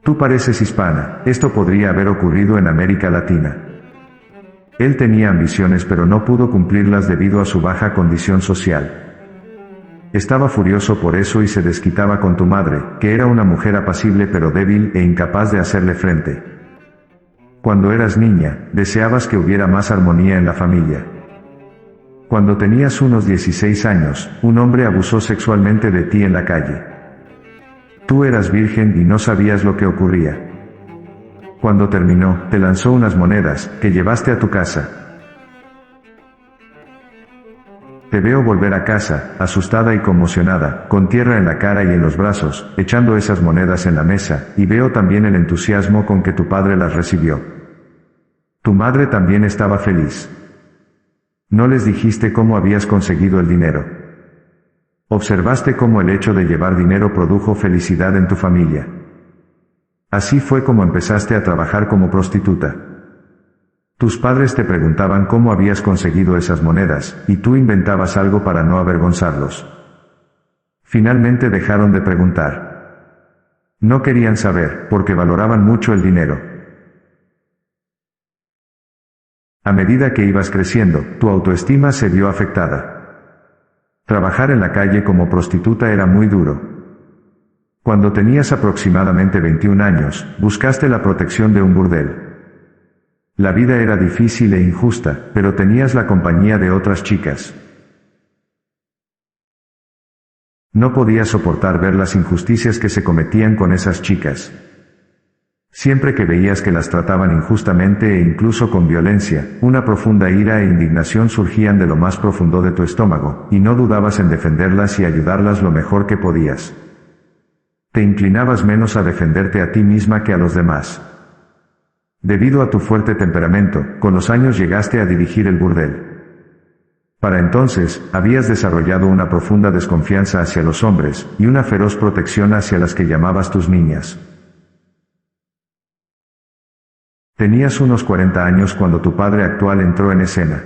Tú pareces hispana, esto podría haber ocurrido en América Latina. Él tenía ambiciones pero no pudo cumplirlas debido a su baja condición social. Estaba furioso por eso y se desquitaba con tu madre, que era una mujer apacible pero débil e incapaz de hacerle frente. Cuando eras niña, deseabas que hubiera más armonía en la familia. Cuando tenías unos 16 años, un hombre abusó sexualmente de ti en la calle. Tú eras virgen y no sabías lo que ocurría. Cuando terminó, te lanzó unas monedas, que llevaste a tu casa. Te veo volver a casa, asustada y conmocionada, con tierra en la cara y en los brazos, echando esas monedas en la mesa, y veo también el entusiasmo con que tu padre las recibió. Tu madre también estaba feliz. No les dijiste cómo habías conseguido el dinero. Observaste cómo el hecho de llevar dinero produjo felicidad en tu familia. Así fue como empezaste a trabajar como prostituta. Tus padres te preguntaban cómo habías conseguido esas monedas, y tú inventabas algo para no avergonzarlos. Finalmente dejaron de preguntar. No querían saber, porque valoraban mucho el dinero. A medida que ibas creciendo, tu autoestima se vio afectada. Trabajar en la calle como prostituta era muy duro. Cuando tenías aproximadamente 21 años, buscaste la protección de un burdel. La vida era difícil e injusta, pero tenías la compañía de otras chicas. No podías soportar ver las injusticias que se cometían con esas chicas. Siempre que veías que las trataban injustamente e incluso con violencia, una profunda ira e indignación surgían de lo más profundo de tu estómago, y no dudabas en defenderlas y ayudarlas lo mejor que podías. Te inclinabas menos a defenderte a ti misma que a los demás. Debido a tu fuerte temperamento, con los años llegaste a dirigir el burdel. Para entonces, habías desarrollado una profunda desconfianza hacia los hombres, y una feroz protección hacia las que llamabas tus niñas. Tenías unos 40 años cuando tu padre actual entró en escena.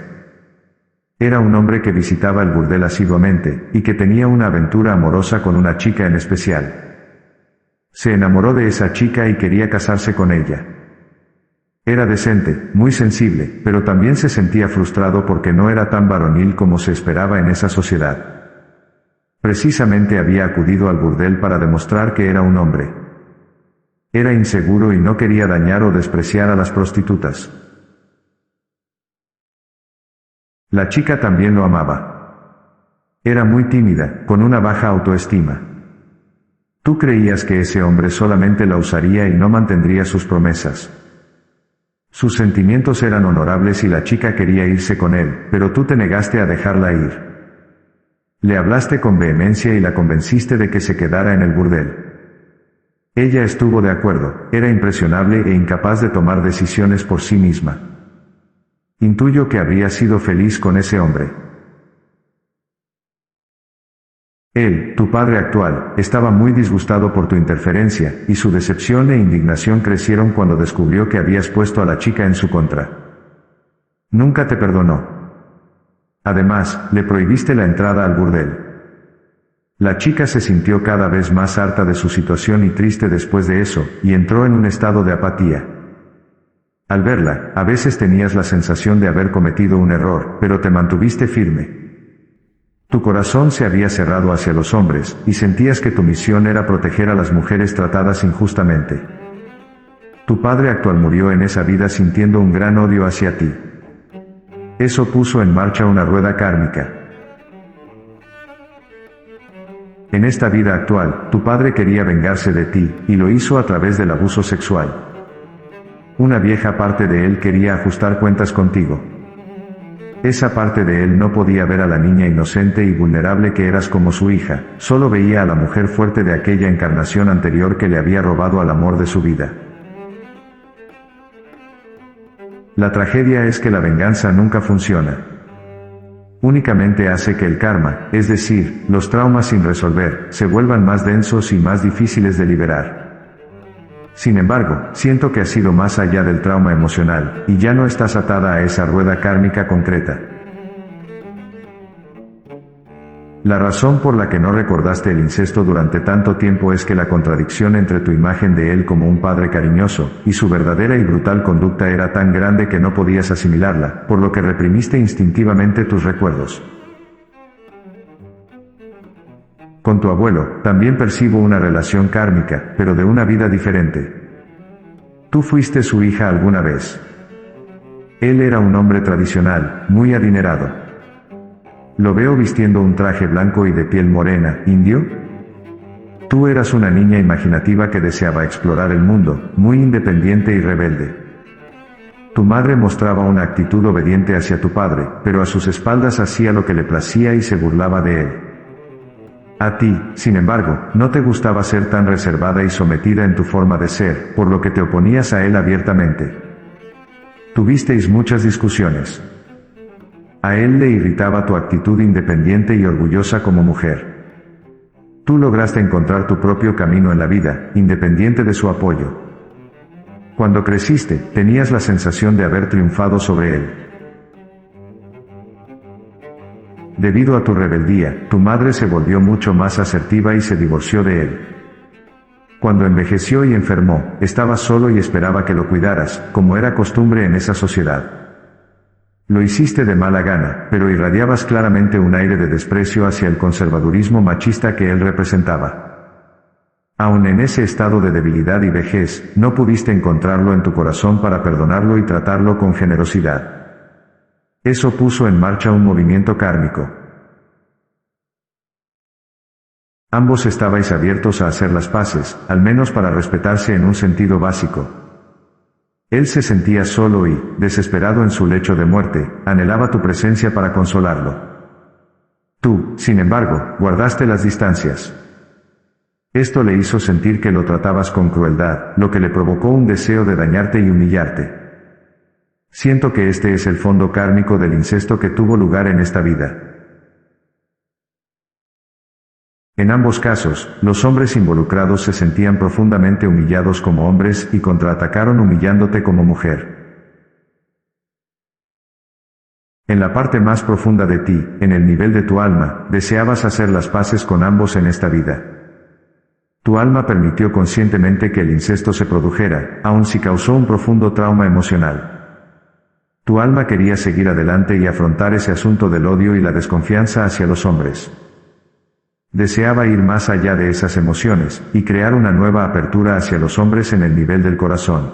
Era un hombre que visitaba el burdel asiduamente, y que tenía una aventura amorosa con una chica en especial. Se enamoró de esa chica y quería casarse con ella. Era decente, muy sensible, pero también se sentía frustrado porque no era tan varonil como se esperaba en esa sociedad. Precisamente había acudido al burdel para demostrar que era un hombre. Era inseguro y no quería dañar o despreciar a las prostitutas. La chica también lo amaba. Era muy tímida, con una baja autoestima. Tú creías que ese hombre solamente la usaría y no mantendría sus promesas. Sus sentimientos eran honorables y la chica quería irse con él, pero tú te negaste a dejarla ir. Le hablaste con vehemencia y la convenciste de que se quedara en el burdel. Ella estuvo de acuerdo, era impresionable e incapaz de tomar decisiones por sí misma. Intuyo que habría sido feliz con ese hombre. Él, tu padre actual, estaba muy disgustado por tu interferencia, y su decepción e indignación crecieron cuando descubrió que habías puesto a la chica en su contra. Nunca te perdonó. Además, le prohibiste la entrada al burdel. La chica se sintió cada vez más harta de su situación y triste después de eso, y entró en un estado de apatía. Al verla, a veces tenías la sensación de haber cometido un error, pero te mantuviste firme. Tu corazón se había cerrado hacia los hombres, y sentías que tu misión era proteger a las mujeres tratadas injustamente. Tu padre actual murió en esa vida sintiendo un gran odio hacia ti. Eso puso en marcha una rueda kármica. En esta vida actual, tu padre quería vengarse de ti, y lo hizo a través del abuso sexual. Una vieja parte de él quería ajustar cuentas contigo. Esa parte de él no podía ver a la niña inocente y vulnerable que eras como su hija, solo veía a la mujer fuerte de aquella encarnación anterior que le había robado al amor de su vida. La tragedia es que la venganza nunca funciona. Únicamente hace que el karma, es decir, los traumas sin resolver, se vuelvan más densos y más difíciles de liberar. Sin embargo, siento que has ido más allá del trauma emocional, y ya no estás atada a esa rueda kármica concreta. La razón por la que no recordaste el incesto durante tanto tiempo es que la contradicción entre tu imagen de él como un padre cariñoso, y su verdadera y brutal conducta era tan grande que no podías asimilarla, por lo que reprimiste instintivamente tus recuerdos. Con tu abuelo, también percibo una relación kármica, pero de una vida diferente. Tú fuiste su hija alguna vez. Él era un hombre tradicional, muy adinerado. Lo veo vistiendo un traje blanco y de piel morena, ¿indio? Tú eras una niña imaginativa que deseaba explorar el mundo, muy independiente y rebelde. Tu madre mostraba una actitud obediente hacia tu padre, pero a sus espaldas hacía lo que le placía y se burlaba de él. A ti, sin embargo, no te gustaba ser tan reservada y sometida en tu forma de ser, por lo que te oponías a él abiertamente. Tuvisteis muchas discusiones. A él le irritaba tu actitud independiente y orgullosa como mujer. Tú lograste encontrar tu propio camino en la vida, independiente de su apoyo. Cuando creciste, tenías la sensación de haber triunfado sobre él. Debido a tu rebeldía, tu madre se volvió mucho más asertiva y se divorció de él. Cuando envejeció y enfermó, estaba solo y esperaba que lo cuidaras, como era costumbre en esa sociedad. Lo hiciste de mala gana, pero irradiabas claramente un aire de desprecio hacia el conservadurismo machista que él representaba. Aun en ese estado de debilidad y vejez, no pudiste encontrarlo en tu corazón para perdonarlo y tratarlo con generosidad. Eso puso en marcha un movimiento kármico. Ambos estabais abiertos a hacer las paces, al menos para respetarse en un sentido básico. Él se sentía solo y, desesperado en su lecho de muerte, anhelaba tu presencia para consolarlo. Tú, sin embargo, guardaste las distancias. Esto le hizo sentir que lo tratabas con crueldad, lo que le provocó un deseo de dañarte y humillarte. Siento que este es el fondo kármico del incesto que tuvo lugar en esta vida. En ambos casos, los hombres involucrados se sentían profundamente humillados como hombres y contraatacaron humillándote como mujer. En la parte más profunda de ti, en el nivel de tu alma, deseabas hacer las paces con ambos en esta vida. Tu alma permitió conscientemente que el incesto se produjera, aun si causó un profundo trauma emocional. Tu alma quería seguir adelante y afrontar ese asunto del odio y la desconfianza hacia los hombres. Deseaba ir más allá de esas emociones, y crear una nueva apertura hacia los hombres en el nivel del corazón.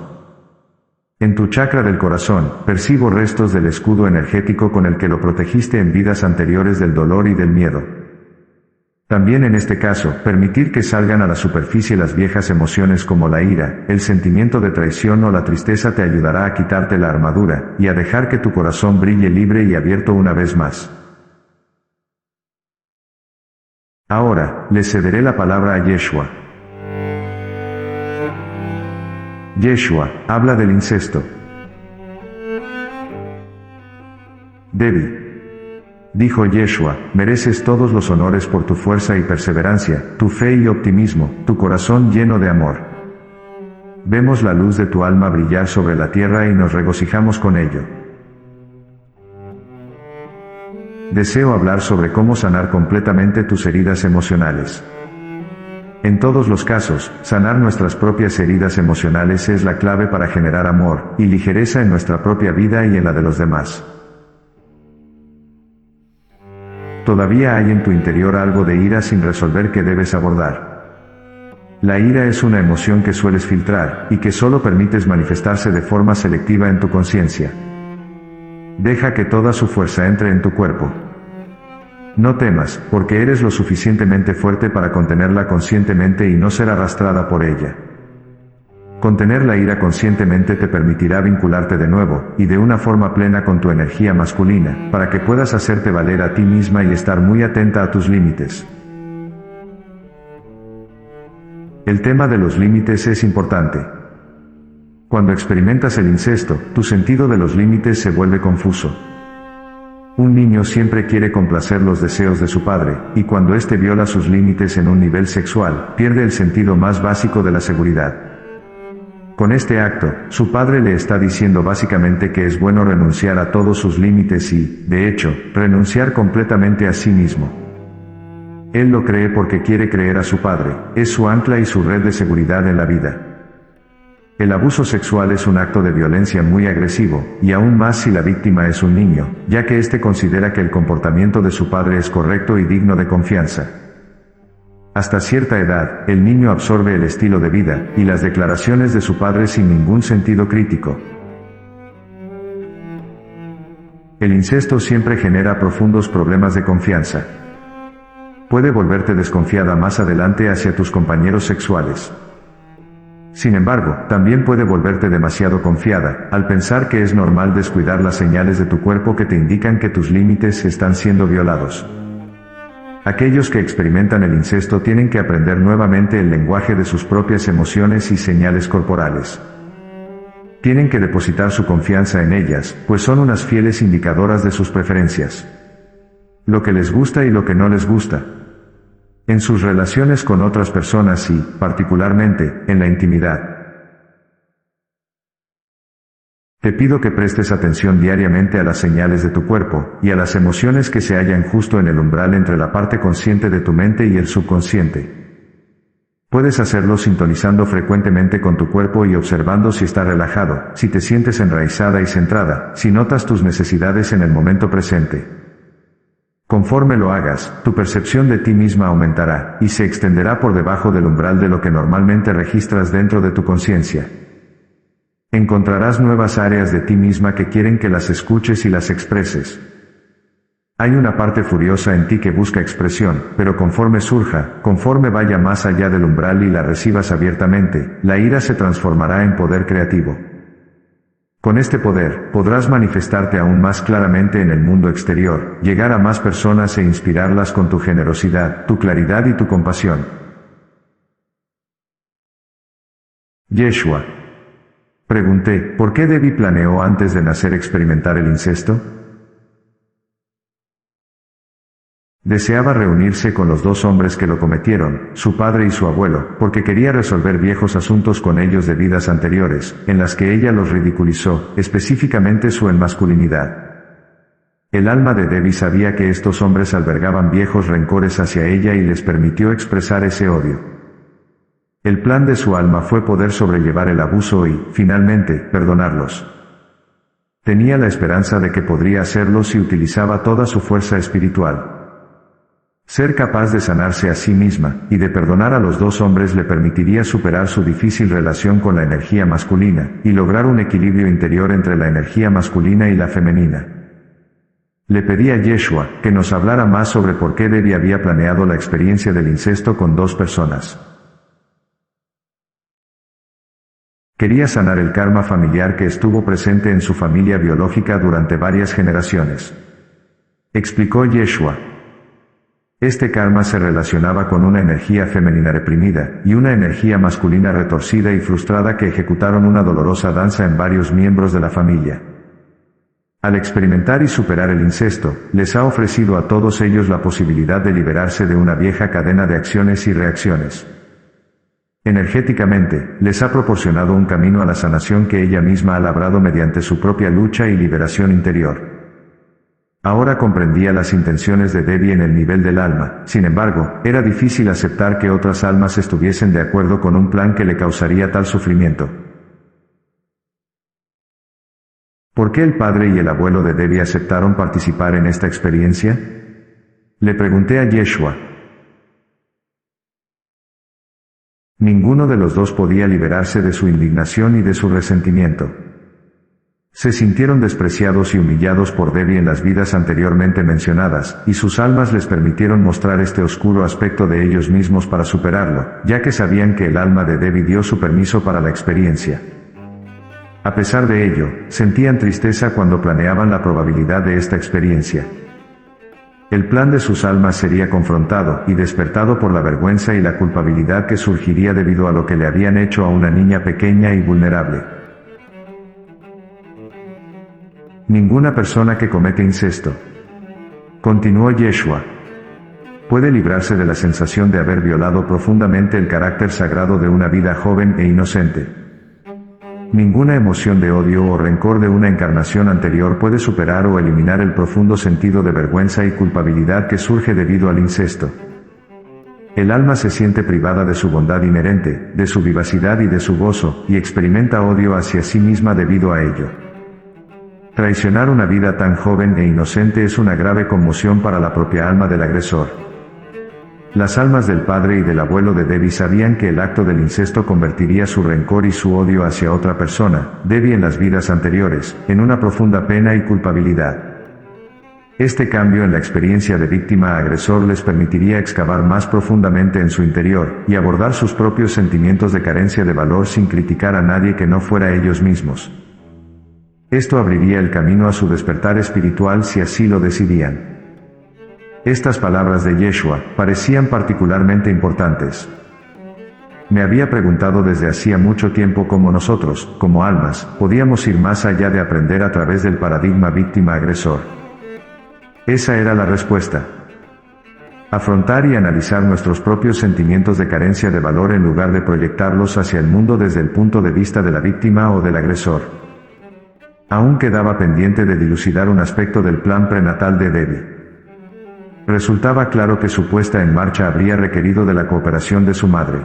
En tu chakra del corazón, percibo restos del escudo energético con el que lo protegiste en vidas anteriores del dolor y del miedo. También en este caso, permitir que salgan a la superficie las viejas emociones como la ira, el sentimiento de traición o la tristeza te ayudará a quitarte la armadura, y a dejar que tu corazón brille libre y abierto una vez más. Ahora, le cederé la palabra a Yeshua. Yeshua, habla del incesto. Devi. Dijo Yeshua, mereces todos los honores por tu fuerza y perseverancia, tu fe y optimismo, tu corazón lleno de amor. Vemos la luz de tu alma brillar sobre la tierra y nos regocijamos con ello. Deseo hablar sobre cómo sanar completamente tus heridas emocionales. En todos los casos, sanar nuestras propias heridas emocionales es la clave para generar amor y ligereza en nuestra propia vida y en la de los demás. Todavía hay en tu interior algo de ira sin resolver que debes abordar. La ira es una emoción que sueles filtrar, y que solo permites manifestarse de forma selectiva en tu conciencia. Deja que toda su fuerza entre en tu cuerpo. No temas, porque eres lo suficientemente fuerte para contenerla conscientemente y no ser arrastrada por ella. Contener la ira conscientemente te permitirá vincularte de nuevo, y de una forma plena con tu energía masculina, para que puedas hacerte valer a ti misma y estar muy atenta a tus límites. El tema de los límites es importante. Cuando experimentas el incesto, tu sentido de los límites se vuelve confuso. Un niño siempre quiere complacer los deseos de su padre, y cuando éste viola sus límites en un nivel sexual, pierde el sentido más básico de la seguridad. Con este acto, su padre le está diciendo básicamente que es bueno renunciar a todos sus límites y, de hecho, renunciar completamente a sí mismo. Él lo cree porque quiere creer a su padre, es su ancla y su red de seguridad en la vida. El abuso sexual es un acto de violencia muy agresivo, y aún más si la víctima es un niño, ya que éste considera que el comportamiento de su padre es correcto y digno de confianza. Hasta cierta edad, el niño absorbe el estilo de vida, y las declaraciones de su padre sin ningún sentido crítico. El incesto siempre genera profundos problemas de confianza. Puede volverte desconfiada más adelante hacia tus compañeros sexuales. Sin embargo, también puede volverte demasiado confiada, al pensar que es normal descuidar las señales de tu cuerpo que te indican que tus límites están siendo violados. Aquellos que experimentan el incesto tienen que aprender nuevamente el lenguaje de sus propias emociones y señales corporales. Tienen que depositar su confianza en ellas, pues son unas fieles indicadoras de sus preferencias. Lo que les gusta y lo que no les gusta. En sus relaciones con otras personas y, particularmente, en la intimidad. Te pido que prestes atención diariamente a las señales de tu cuerpo, y a las emociones que se hallan justo en el umbral entre la parte consciente de tu mente y el subconsciente. Puedes hacerlo sintonizando frecuentemente con tu cuerpo y observando si está relajado, si te sientes enraizada y centrada, si notas tus necesidades en el momento presente. Conforme lo hagas, tu percepción de ti misma aumentará, y se extenderá por debajo del umbral de lo que normalmente registras dentro de tu conciencia. Encontrarás nuevas áreas de ti misma que quieren que las escuches y las expreses. Hay una parte furiosa en ti que busca expresión, pero conforme surja, conforme vaya más allá del umbral y la recibas abiertamente, la ira se transformará en poder creativo. Con este poder, podrás manifestarte aún más claramente en el mundo exterior, llegar a más personas e inspirarlas con tu generosidad, tu claridad y tu compasión. Yeshua. Pregunté, ¿por qué Devi planeó antes de nacer experimentar el incesto? Deseaba reunirse con los dos hombres que lo cometieron, su padre y su abuelo, porque quería resolver viejos asuntos con ellos de vidas anteriores, en las que ella los ridiculizó, específicamente su masculinidad. El alma de Devi sabía que estos hombres albergaban viejos rencores hacia ella y les permitió expresar ese odio. El plan de su alma fue poder sobrellevar el abuso y, finalmente, perdonarlos. Tenía la esperanza de que podría hacerlo si utilizaba toda su fuerza espiritual. Ser capaz de sanarse a sí misma, y de perdonar a los dos hombres le permitiría superar su difícil relación con la energía masculina, y lograr un equilibrio interior entre la energía masculina y la femenina. Le pedí a Yeshua, que nos hablara más sobre por qué Devi había planeado la experiencia del incesto con dos personas. Quería sanar el karma familiar que estuvo presente en su familia biológica durante varias generaciones. Explicó Yeshua. Este karma se relacionaba con una energía femenina reprimida, y una energía masculina retorcida y frustrada que ejecutaron una dolorosa danza en varios miembros de la familia. Al experimentar y superar el incesto, les ha ofrecido a todos ellos la posibilidad de liberarse de una vieja cadena de acciones y reacciones. Energéticamente, les ha proporcionado un camino a la sanación que ella misma ha labrado mediante su propia lucha y liberación interior. Ahora comprendía las intenciones de Devi en el nivel del alma, sin embargo, era difícil aceptar que otras almas estuviesen de acuerdo con un plan que le causaría tal sufrimiento. ¿Por qué el padre y el abuelo de Devi aceptaron participar en esta experiencia? Le pregunté a Yeshua. Ninguno de los dos podía liberarse de su indignación y de su resentimiento. Se sintieron despreciados y humillados por Devi en las vidas anteriormente mencionadas, y sus almas les permitieron mostrar este oscuro aspecto de ellos mismos para superarlo, ya que sabían que el alma de Devi dio su permiso para la experiencia. A pesar de ello, sentían tristeza cuando planeaban la probabilidad de esta experiencia. El plan de sus almas sería confrontado y despertado por la vergüenza y la culpabilidad que surgiría debido a lo que le habían hecho a una niña pequeña y vulnerable. Ninguna persona que comete incesto, continuó Yeshua, puede librarse de la sensación de haber violado profundamente el carácter sagrado de una vida joven e inocente. Ninguna emoción de odio o rencor de una encarnación anterior puede superar o eliminar el profundo sentido de vergüenza y culpabilidad que surge debido al incesto. El alma se siente privada de su bondad inherente, de su vivacidad y de su gozo, y experimenta odio hacia sí misma debido a ello. Traicionar una vida tan joven e inocente es una grave conmoción para la propia alma del agresor. Las almas del padre y del abuelo de Devi sabían que el acto del incesto convertiría su rencor y su odio hacia otra persona, Devi en las vidas anteriores, en una profunda pena y culpabilidad. Este cambio en la experiencia de víctima-agresor les permitiría excavar más profundamente en su interior, y abordar sus propios sentimientos de carencia de valor sin criticar a nadie que no fuera ellos mismos. Esto abriría el camino a su despertar espiritual si así lo decidían. Estas palabras de Yeshua parecían particularmente importantes. Me había preguntado desde hacía mucho tiempo cómo nosotros, como almas, podíamos ir más allá de aprender a través del paradigma víctima-agresor. Esa era la respuesta. Afrontar y analizar nuestros propios sentimientos de carencia de valor en lugar de proyectarlos hacia el mundo desde el punto de vista de la víctima o del agresor. Aún quedaba pendiente de dilucidar un aspecto del plan prenatal de Devi. Resultaba claro que su puesta en marcha habría requerido de la cooperación de su madre.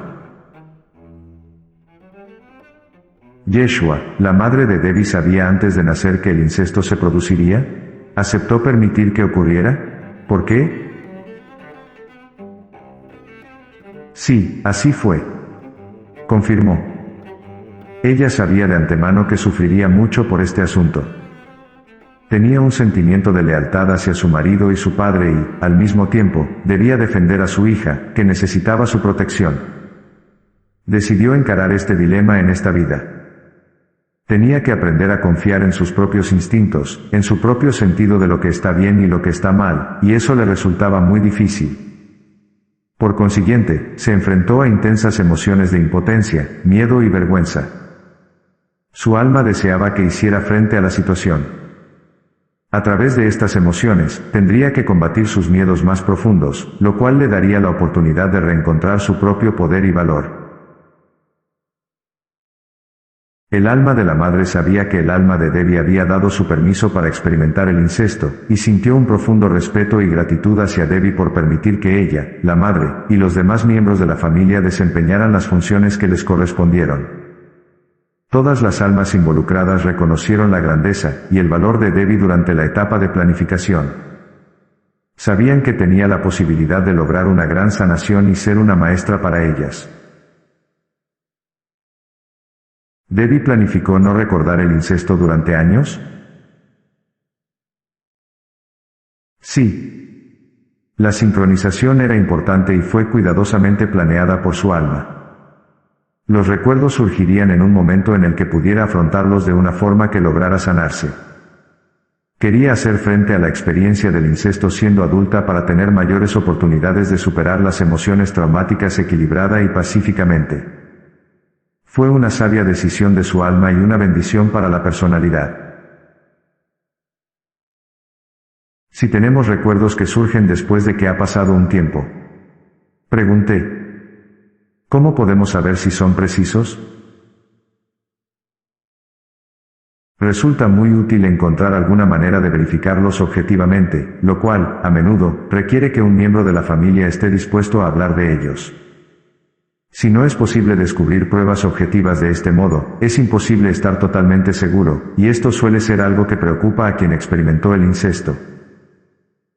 Yeshua, la madre de Devi, sabía antes de nacer que el incesto se produciría. ¿Aceptó permitir que ocurriera? ¿Por qué? Sí, así fue. Confirmó. Ella sabía de antemano que sufriría mucho por este asunto. Tenía un sentimiento de lealtad hacia su marido y su padre y, al mismo tiempo, debía defender a su hija, que necesitaba su protección. Decidió encarar este dilema en esta vida. Tenía que aprender a confiar en sus propios instintos, en su propio sentido de lo que está bien y lo que está mal, y eso le resultaba muy difícil. Por consiguiente, se enfrentó a intensas emociones de impotencia, miedo y vergüenza. Su alma deseaba que hiciera frente a la situación. A través de estas emociones, tendría que combatir sus miedos más profundos, lo cual le daría la oportunidad de reencontrar su propio poder y valor. El alma de la madre sabía que el alma de Debbie había dado su permiso para experimentar el incesto, y sintió un profundo respeto y gratitud hacia Debbie por permitir que ella, la madre, y los demás miembros de la familia desempeñaran las funciones que les correspondieron. Todas las almas involucradas reconocieron la grandeza y el valor de Debbie durante la etapa de planificación. Sabían que tenía la posibilidad de lograr una gran sanación y ser una maestra para ellas. ¿Debbie planificó no recordar el incesto durante años? Sí. La sincronización era importante y fue cuidadosamente planeada por su alma. Los recuerdos surgirían en un momento en el que pudiera afrontarlos de una forma que lograra sanarse. Quería hacer frente a la experiencia del incesto siendo adulta para tener mayores oportunidades de superar las emociones traumáticas equilibrada y pacíficamente. Fue una sabia decisión de su alma y una bendición para la personalidad. Si tenemos recuerdos que surgen después de que ha pasado un tiempo. Pregunté. ¿Cómo podemos saber si son precisos? Resulta muy útil encontrar alguna manera de verificarlos objetivamente, lo cual, a menudo, requiere que un miembro de la familia esté dispuesto a hablar de ellos. Si no es posible descubrir pruebas objetivas de este modo, es imposible estar totalmente seguro, y esto suele ser algo que preocupa a quien experimentó el incesto.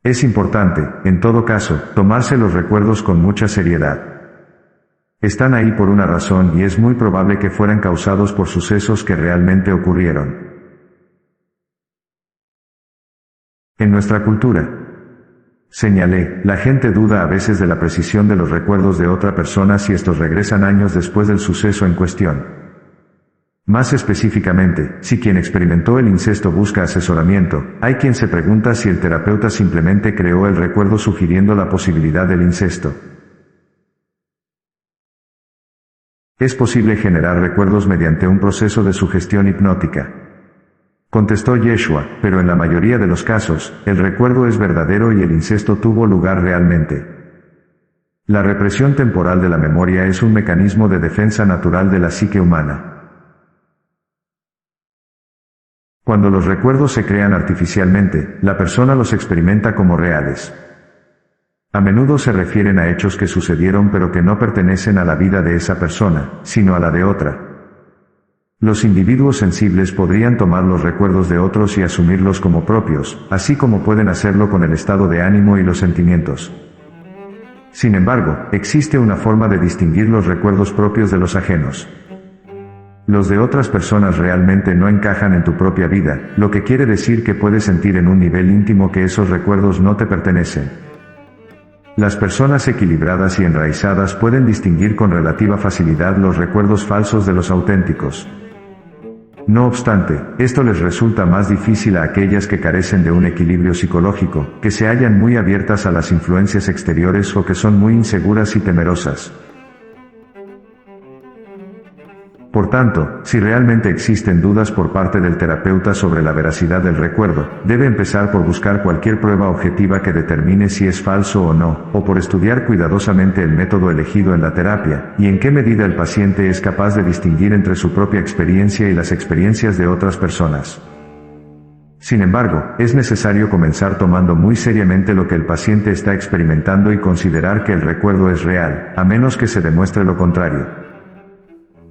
Es importante, en todo caso, tomarse los recuerdos con mucha seriedad. Están ahí por una razón y es muy probable que fueran causados por sucesos que realmente ocurrieron. En nuestra cultura, señalé, la gente duda a veces de la precisión de los recuerdos de otra persona si estos regresan años después del suceso en cuestión. Más específicamente, si quien experimentó el incesto busca asesoramiento, hay quien se pregunta si el terapeuta simplemente creó el recuerdo sugiriendo la posibilidad del incesto. Es posible generar recuerdos mediante un proceso de sugestión hipnótica. Contestó Yeshua, pero en la mayoría de los casos, el recuerdo es verdadero y el incesto tuvo lugar realmente. La represión temporal de la memoria es un mecanismo de defensa natural de la psique humana. Cuando los recuerdos se crean artificialmente, la persona los experimenta como reales. A menudo se refieren a hechos que sucedieron pero que no pertenecen a la vida de esa persona, sino a la de otra. Los individuos sensibles podrían tomar los recuerdos de otros y asumirlos como propios, así como pueden hacerlo con el estado de ánimo y los sentimientos. Sin embargo, existe una forma de distinguir los recuerdos propios de los ajenos. Los de otras personas realmente no encajan en tu propia vida, lo que quiere decir que puedes sentir en un nivel íntimo que esos recuerdos no te pertenecen. Las personas equilibradas y enraizadas pueden distinguir con relativa facilidad los recuerdos falsos de los auténticos. No obstante, esto les resulta más difícil a aquellas que carecen de un equilibrio psicológico, que se hallan muy abiertas a las influencias exteriores o que son muy inseguras y temerosas. Por tanto, si realmente existen dudas por parte del terapeuta sobre la veracidad del recuerdo, debe empezar por buscar cualquier prueba objetiva que determine si es falso o no, o por estudiar cuidadosamente el método elegido en la terapia, y en qué medida el paciente es capaz de distinguir entre su propia experiencia y las experiencias de otras personas. Sin embargo, es necesario comenzar tomando muy seriamente lo que el paciente está experimentando y considerar que el recuerdo es real, a menos que se demuestre lo contrario.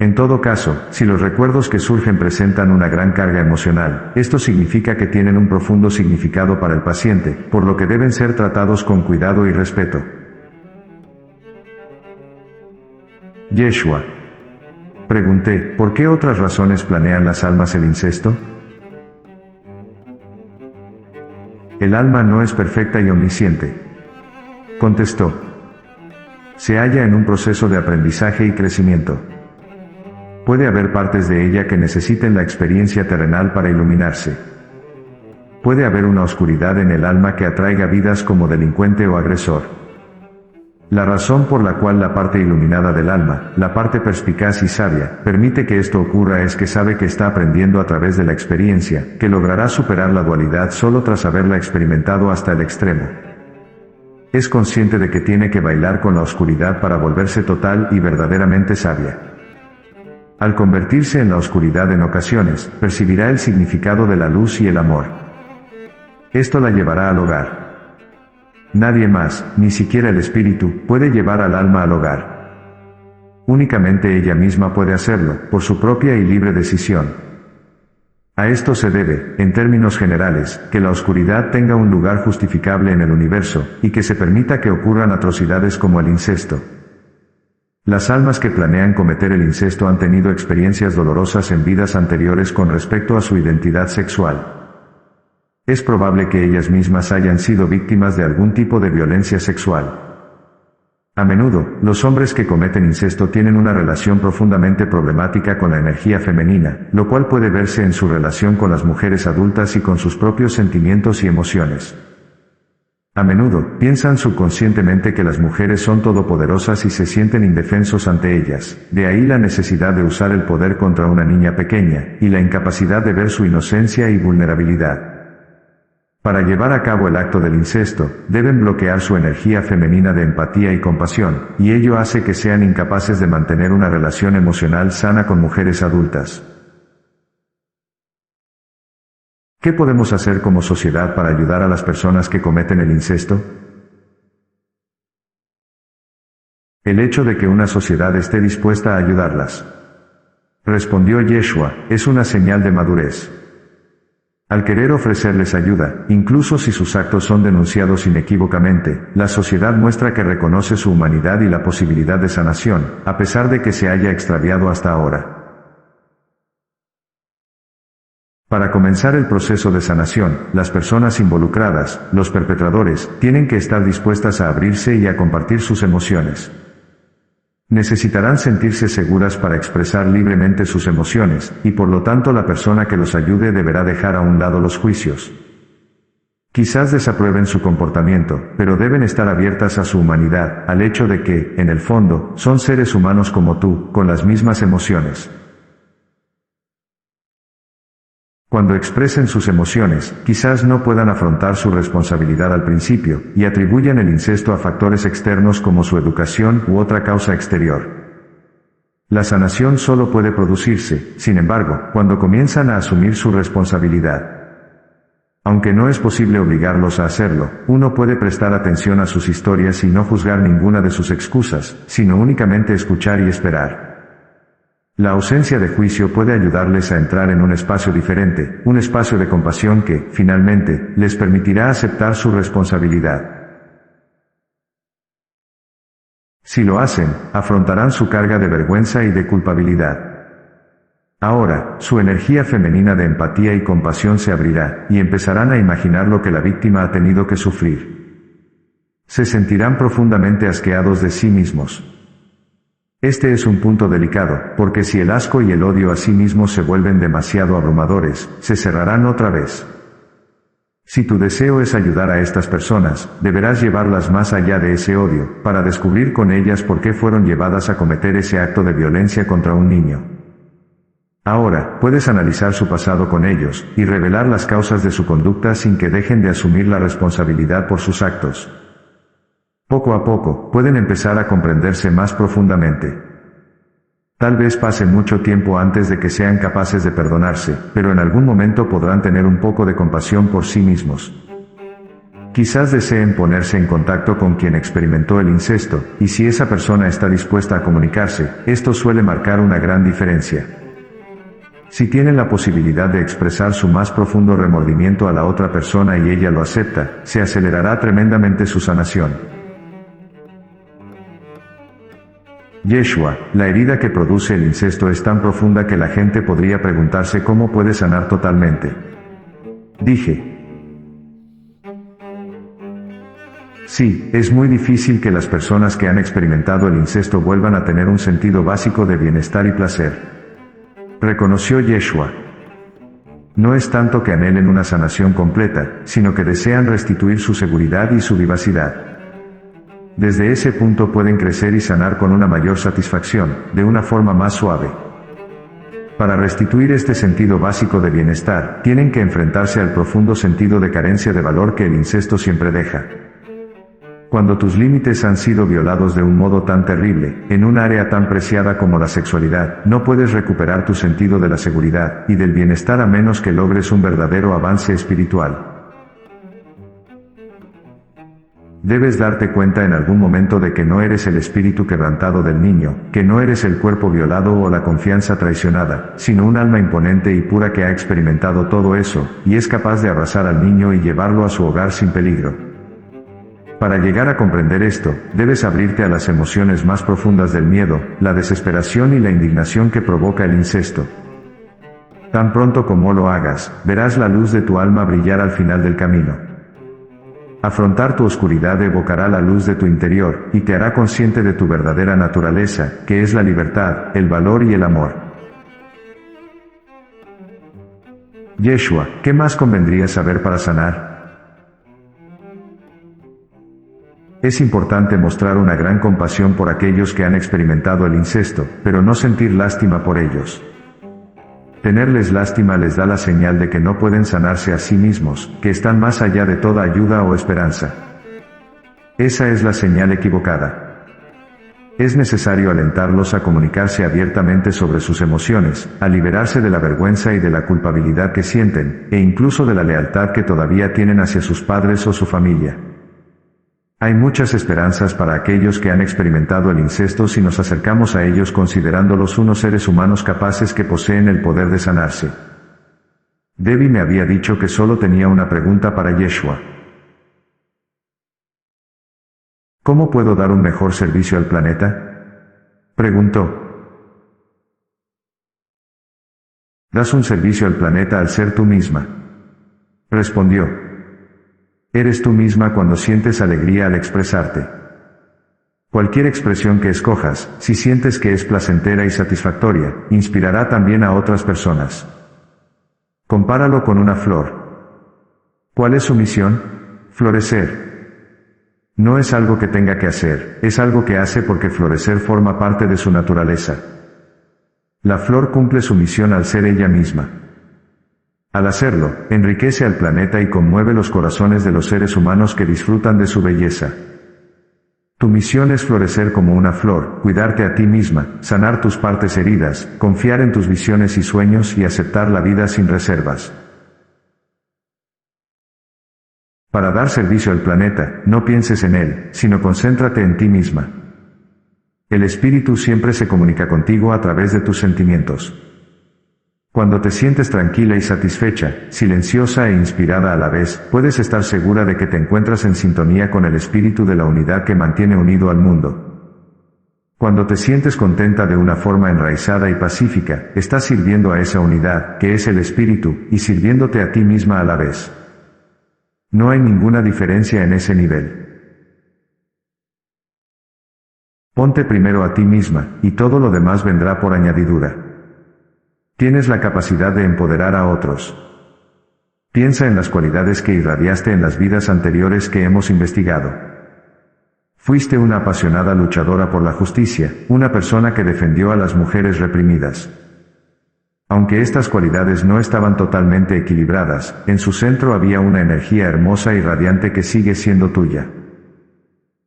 En todo caso, si los recuerdos que surgen presentan una gran carga emocional, esto significa que tienen un profundo significado para el paciente, por lo que deben ser tratados con cuidado y respeto. Yeshua. Pregunté, ¿por qué otras razones planean las almas el incesto? El alma no es perfecta y omnisciente. Contestó. Se halla en un proceso de aprendizaje y crecimiento. Puede haber partes de ella que necesiten la experiencia terrenal para iluminarse. Puede haber una oscuridad en el alma que atraiga vidas como delincuente o agresor. La razón por la cual la parte iluminada del alma, la parte perspicaz y sabia, permite que esto ocurra es que sabe que está aprendiendo a través de la experiencia, que logrará superar la dualidad solo tras haberla experimentado hasta el extremo. Es consciente de que tiene que bailar con la oscuridad para volverse total y verdaderamente sabia. Al convertirse en la oscuridad en ocasiones, percibirá el significado de la luz y el amor. Esto la llevará al hogar. Nadie más, ni siquiera el espíritu, puede llevar al alma al hogar. Únicamente ella misma puede hacerlo, por su propia y libre decisión. A esto se debe, en términos generales, que la oscuridad tenga un lugar justificable en el universo, y que se permita que ocurran atrocidades como el incesto. Las almas que planean cometer el incesto han tenido experiencias dolorosas en vidas anteriores con respecto a su identidad sexual. Es probable que ellas mismas hayan sido víctimas de algún tipo de violencia sexual. A menudo, los hombres que cometen incesto tienen una relación profundamente problemática con la energía femenina, lo cual puede verse en su relación con las mujeres adultas y con sus propios sentimientos y emociones. A menudo, piensan subconscientemente que las mujeres son todopoderosas y se sienten indefensos ante ellas, de ahí la necesidad de usar el poder contra una niña pequeña, y la incapacidad de ver su inocencia y vulnerabilidad. Para llevar a cabo el acto del incesto, deben bloquear su energía femenina de empatía y compasión, y ello hace que sean incapaces de mantener una relación emocional sana con mujeres adultas. ¿Qué podemos hacer como sociedad para ayudar a las personas que cometen el incesto? El hecho de que una sociedad esté dispuesta a ayudarlas, respondió Yeshua, es una señal de madurez. Al querer ofrecerles ayuda, incluso si sus actos son denunciados inequívocamente, la sociedad muestra que reconoce su humanidad y la posibilidad de sanación, a pesar de que se haya extraviado hasta ahora. Para comenzar el proceso de sanación, las personas involucradas, los perpetradores, tienen que estar dispuestas a abrirse y a compartir sus emociones. Necesitarán sentirse seguras para expresar libremente sus emociones, y por lo tanto la persona que los ayude deberá dejar a un lado los juicios. Quizás desaprueben su comportamiento, pero deben estar abiertas a su humanidad, al hecho de que, en el fondo, son seres humanos como tú, con las mismas emociones. Cuando expresen sus emociones, quizás no puedan afrontar su responsabilidad al principio, y atribuyan el incesto a factores externos como su educación u otra causa exterior. La sanación solo puede producirse, sin embargo, cuando comienzan a asumir su responsabilidad. Aunque no es posible obligarlos a hacerlo, uno puede prestar atención a sus historias y no juzgar ninguna de sus excusas, sino únicamente escuchar y esperar. La ausencia de juicio puede ayudarles a entrar en un espacio diferente, un espacio de compasión que, finalmente, les permitirá aceptar su responsabilidad. Si lo hacen, afrontarán su carga de vergüenza y de culpabilidad. Ahora, su energía femenina de empatía y compasión se abrirá, y empezarán a imaginar lo que la víctima ha tenido que sufrir. Se sentirán profundamente asqueados de sí mismos. Este es un punto delicado, porque si el asco y el odio a sí mismos se vuelven demasiado abrumadores, se cerrarán otra vez. Si tu deseo es ayudar a estas personas, deberás llevarlas más allá de ese odio, para descubrir con ellas por qué fueron llevadas a cometer ese acto de violencia contra un niño. Ahora, puedes analizar su pasado con ellos, y revelar las causas de su conducta sin que dejen de asumir la responsabilidad por sus actos. Poco a poco, pueden empezar a comprenderse más profundamente. Tal vez pase mucho tiempo antes de que sean capaces de perdonarse, pero en algún momento podrán tener un poco de compasión por sí mismos. Quizás deseen ponerse en contacto con quien experimentó el incesto, y si esa persona está dispuesta a comunicarse, esto suele marcar una gran diferencia. Si tienen la posibilidad de expresar su más profundo remordimiento a la otra persona y ella lo acepta, se acelerará tremendamente su sanación. Yeshua, la herida que produce el incesto es tan profunda que la gente podría preguntarse cómo puede sanar totalmente. Dije. Sí, es muy difícil que las personas que han experimentado el incesto vuelvan a tener un sentido básico de bienestar y placer. Reconoció Yeshua. No es tanto que anhelen una sanación completa, sino que desean restituir su seguridad y su vivacidad. Desde ese punto pueden crecer y sanar con una mayor satisfacción, de una forma más suave. Para restituir este sentido básico de bienestar, tienen que enfrentarse al profundo sentido de carencia de valor que el incesto siempre deja. Cuando tus límites han sido violados de un modo tan terrible, en un área tan preciada como la sexualidad, no puedes recuperar tu sentido de la seguridad y del bienestar a menos que logres un verdadero avance espiritual. Debes darte cuenta en algún momento de que no eres el espíritu quebrantado del niño, que no eres el cuerpo violado o la confianza traicionada, sino un alma imponente y pura que ha experimentado todo eso, y es capaz de abrazar al niño y llevarlo a su hogar sin peligro. Para llegar a comprender esto, debes abrirte a las emociones más profundas del miedo, la desesperación y la indignación que provoca el incesto. Tan pronto como lo hagas, verás la luz de tu alma brillar al final del camino. Afrontar tu oscuridad evocará la luz de tu interior, y te hará consciente de tu verdadera naturaleza, que es la libertad, el valor y el amor. Yeshua, ¿qué más convendría saber para sanar? Es importante mostrar una gran compasión por aquellos que han experimentado el incesto, pero no sentir lástima por ellos. Tenerles lástima les da la señal de que no pueden sanarse a sí mismos, que están más allá de toda ayuda o esperanza. Esa es la señal equivocada. Es necesario alentarlos a comunicarse abiertamente sobre sus emociones, a liberarse de la vergüenza y de la culpabilidad que sienten, e incluso de la lealtad que todavía tienen hacia sus padres o su familia. Hay muchas esperanzas para aquellos que han experimentado el incesto si nos acercamos a ellos considerándolos unos seres humanos capaces que poseen el poder de sanarse. Debbie me había dicho que solo tenía una pregunta para Yeshua. ¿Cómo puedo dar un mejor servicio al planeta? Preguntó. Das un servicio al planeta al ser tú misma. Respondió. Eres tú misma cuando sientes alegría al expresarte. Cualquier expresión que escojas, si sientes que es placentera y satisfactoria, inspirará también a otras personas. Compáralo con una flor. ¿Cuál es su misión? Florecer. No es algo que tenga que hacer, es algo que hace porque florecer forma parte de su naturaleza. La flor cumple su misión al ser ella misma. Al hacerlo, enriquece al planeta y conmueve los corazones de los seres humanos que disfrutan de su belleza. Tu misión es florecer como una flor, cuidarte a ti misma, sanar tus partes heridas, confiar en tus visiones y sueños y aceptar la vida sin reservas. Para dar servicio al planeta, no pienses en él, sino concéntrate en ti misma. El espíritu siempre se comunica contigo a través de tus sentimientos. Cuando te sientes tranquila y satisfecha, silenciosa e inspirada a la vez, puedes estar segura de que te encuentras en sintonía con el espíritu de la unidad que mantiene unido al mundo. Cuando te sientes contenta de una forma enraizada y pacífica, estás sirviendo a esa unidad, que es el espíritu, y sirviéndote a ti misma a la vez. No hay ninguna diferencia en ese nivel. Ponte primero a ti misma, y todo lo demás vendrá por añadidura. Tienes la capacidad de empoderar a otros. Piensa en las cualidades que irradiaste en las vidas anteriores que hemos investigado. Fuiste una apasionada luchadora por la justicia, una persona que defendió a las mujeres reprimidas. Aunque estas cualidades no estaban totalmente equilibradas, en su centro había una energía hermosa y radiante que sigue siendo tuya.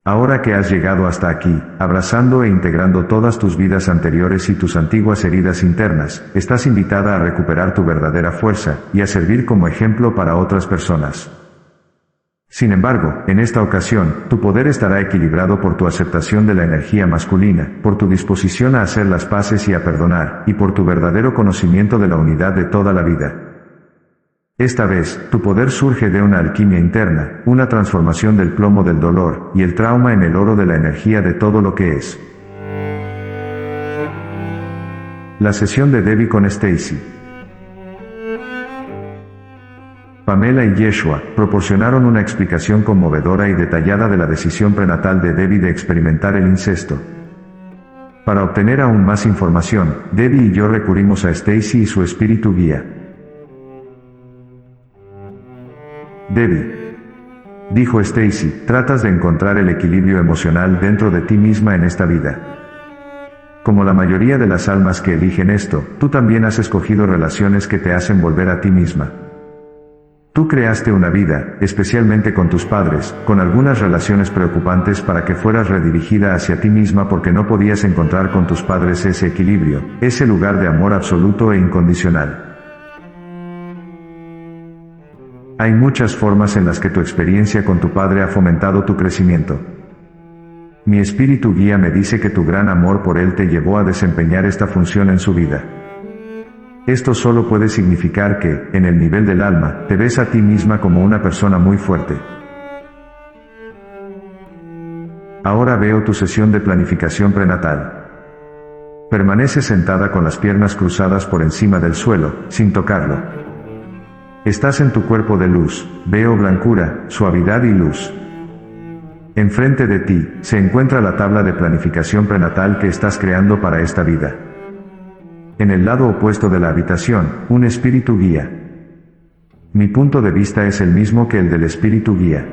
Ahora que has llegado hasta aquí, abrazando e integrando todas tus vidas anteriores y tus antiguas heridas internas, estás invitada a recuperar tu verdadera fuerza, y a servir como ejemplo para otras personas. Sin embargo, en esta ocasión, tu poder estará equilibrado por tu aceptación de la energía masculina, por tu disposición a hacer las paces y a perdonar, y por tu verdadero conocimiento de la unidad de toda la vida. Esta vez, tu poder surge de una alquimia interna, una transformación del plomo del dolor, y el trauma en el oro de la energía de todo lo que es. La sesión de Debbie con Stacy. Pamela y Yeshua proporcionaron una explicación conmovedora y detallada de la decisión prenatal de Debbie de experimentar el incesto. Para obtener aún más información, Debbie y yo recurrimos a Stacy y su espíritu guía. Debbie, dijo Stacy, tratas de encontrar el equilibrio emocional dentro de ti misma en esta vida. Como la mayoría de las almas que eligen esto, tú también has escogido relaciones que te hacen volver a ti misma. Tú creaste una vida, especialmente con tus padres, con algunas relaciones preocupantes para que fueras redirigida hacia ti misma porque no podías encontrar con tus padres ese equilibrio, ese lugar de amor absoluto e incondicional. Hay muchas formas en las que tu experiencia con tu padre ha fomentado tu crecimiento. Mi espíritu guía me dice que tu gran amor por él te llevó a desempeñar esta función en su vida. Esto solo puede significar que, en el nivel del alma, te ves a ti misma como una persona muy fuerte. Ahora veo tu sesión de planificación prenatal. Permanece sentada con las piernas cruzadas por encima del suelo, sin tocarlo. Estás en tu cuerpo de luz, veo blancura, suavidad y luz. Enfrente de ti, se encuentra la tabla de planificación prenatal que estás creando para esta vida. En el lado opuesto de la habitación, un espíritu guía. Mi punto de vista es el mismo que el del espíritu guía.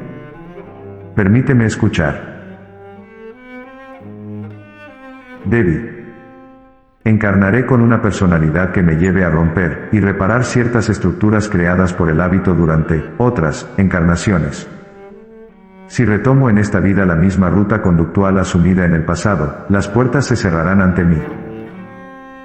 Permíteme escuchar. Debbie. Encarnaré con una personalidad que me lleve a romper y reparar ciertas estructuras creadas por el hábito durante otras encarnaciones. Si retomo en esta vida la misma ruta conductual asumida en el pasado, las puertas se cerrarán ante mí.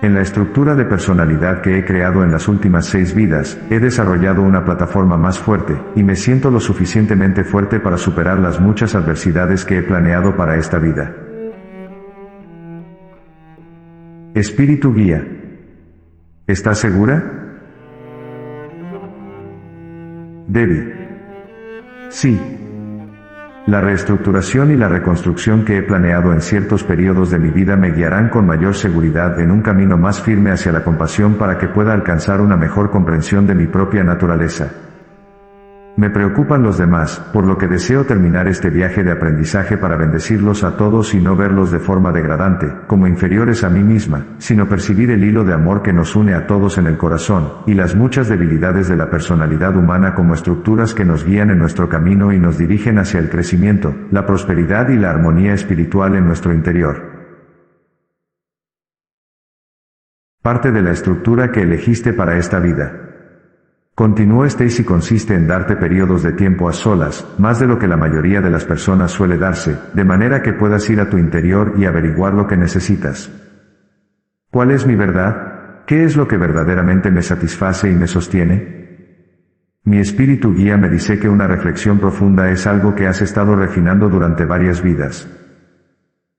En la estructura de personalidad que he creado en las últimas 6 vidas, he desarrollado una plataforma más fuerte, y me siento lo suficientemente fuerte para superar las muchas adversidades que he planeado para esta vida. Espíritu guía. ¿Estás segura? Debbie. Sí. La reestructuración y la reconstrucción que he planeado en ciertos periodos de mi vida me guiarán con mayor seguridad en un camino más firme hacia la compasión para que pueda alcanzar una mejor comprensión de mi propia naturaleza. Me preocupan los demás, por lo que deseo terminar este viaje de aprendizaje para bendecirlos a todos y no verlos de forma degradante, como inferiores a mí misma, sino percibir el hilo de amor que nos une a todos en el corazón, y las muchas debilidades de la personalidad humana como estructuras que nos guían en nuestro camino y nos dirigen hacia el crecimiento, la prosperidad y la armonía espiritual en nuestro interior. Parte de la estructura que elegiste para esta vida. Continuó Stacy, consiste en darte periodos de tiempo a solas, más de lo que la mayoría de las personas suele darse, de manera que puedas ir a tu interior y averiguar lo que necesitas. ¿Cuál es mi verdad? ¿Qué es lo que verdaderamente me satisface y me sostiene? Mi espíritu guía me dice que una reflexión profunda es algo que has estado refinando durante varias vidas.